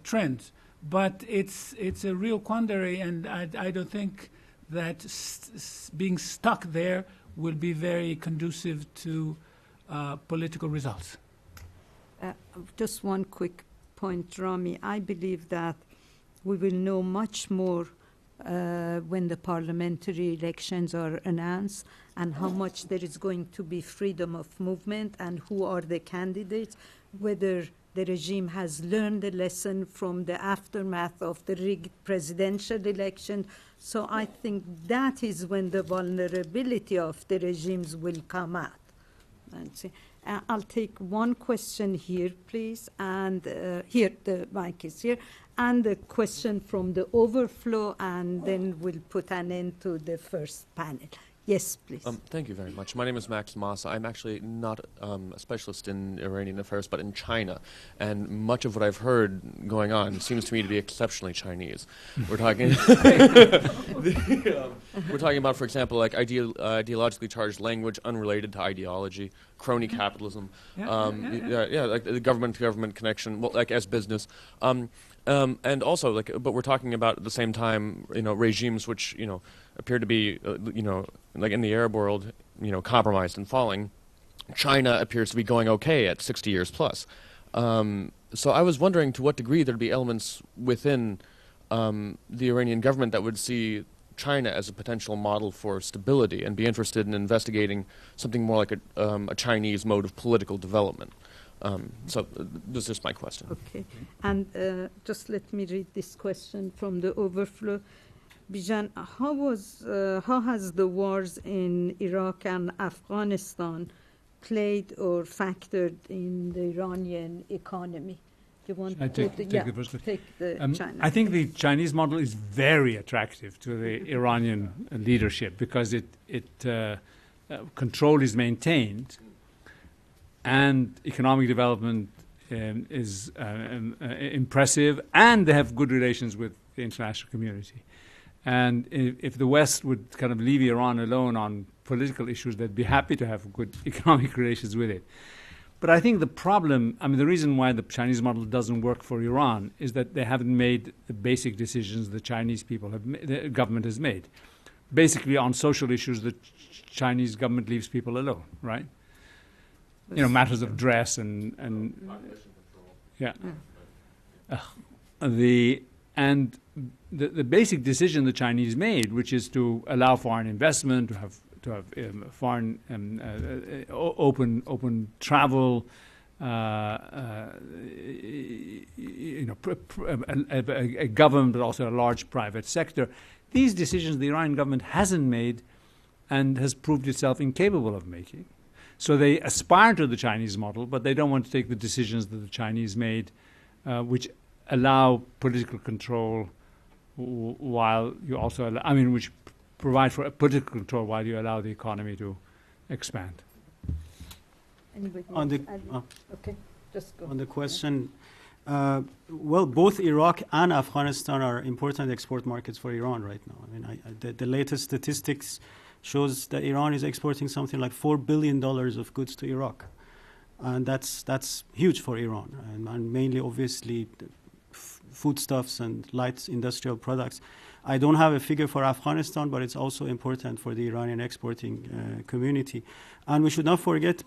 trends. But it's a real quandary, and I don't think that being stuck there will be very conducive to political results. Just one quick point, Rami. I believe that we will know much more when the parliamentary elections are announced, and how much there is going to be freedom of movement, and who are the candidates, whether the regime has learned the lesson from the aftermath of the rigged presidential election. So I think that is when the vulnerability of the regimes will come out. I'll take one question here, please, and here, the mic is here, and a question from the overflow, and then we'll put an end to the first panel. Yes, please. Thank you very much. My name is Max Massa. I'm actually not a specialist in Iranian affairs, but in China. And much of what I've heard going on seems to me to be exceptionally Chinese. We're talking, we're talking about, for example, like ideologically charged language unrelated to ideology, crony capitalism, like the government-to-government connection, well, like as business. And also, like, but we're talking about at the same time, regimes which, appear to be, like in the Arab world, compromised and falling. China appears to be going okay at 60 years plus. So I was wondering to what degree there'd be elements within the Iranian government that would see China as a potential model for stability and be interested in investigating something more like a Chinese mode of political development. So this is just my question. Okay. And just let me read this question from the overflow. Bijan, how has the wars in Iraq and Afghanistan played or factored in the Iranian economy? Do you want to take the first question? Take the China. I think the Chinese model is very attractive to the Iranian leadership because control is maintained and economic development is impressive, and they have good relations with the international community. And if the West would kind of leave Iran alone on political issues, they'd be happy to have good economic relations with it. But I think the problem, the reason why the Chinese model doesn't work for Iran is that they haven't made the basic decisions the Chinese people the government has made. Basically, on social issues, the Chinese government leaves people alone, right? Matters of dress and yeah. The basic decision the Chinese made, which is to allow foreign investment, to have foreign open travel, a government, but also a large private sector. These decisions the Iranian government hasn't made and has proved itself incapable of making. So they aspire to the Chinese model, but they don't want to take the decisions that the Chinese made, which allow political control while you also which provide for political control while you allow the economy to expand. On the okay, just go. On the question, well, both Iraq and Afghanistan are important export markets for Iran right now. The latest statistics shows that Iran is exporting something like $4 billion of goods to Iraq, and that's huge for Iran, and mainly, obviously, foodstuffs and light industrial products. I don't have a figure for Afghanistan, but it's also important for the Iranian exporting community. And we should not forget,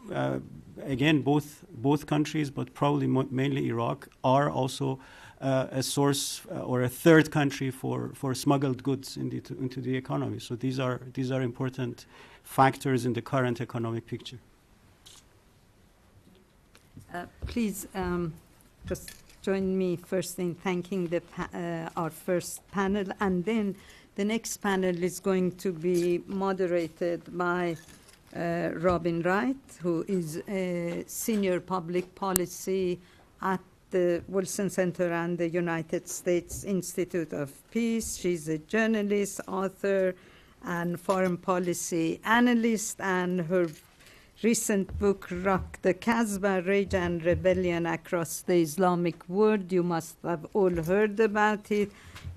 again, both countries, but probably mainly Iraq, are also a source or a third country for smuggled goods into the economy. So these are important factors in the current economic picture. Please just join me first in thanking our first panel, and then the next panel is going to be moderated by Robin Wright, who is a senior public policy at the Wilson Center and the United States Institute of Peace. She's a journalist, author, and foreign policy analyst, and her recent book, Rock the Kasbah, Rage and Rebellion Across the Islamic World. You must have all heard about it.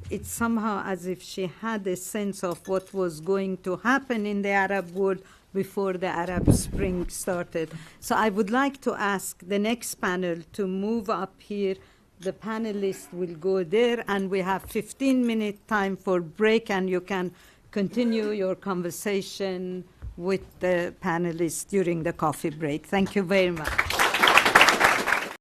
It's somehow as if she had a sense of what was going to happen in the Arab world before the Arab Spring started. So I would like to ask the next panel to move up here. The panelists will go there, and we have 15-minute time for break, and you can continue your conversation with the panelists during the coffee break. Thank you very much.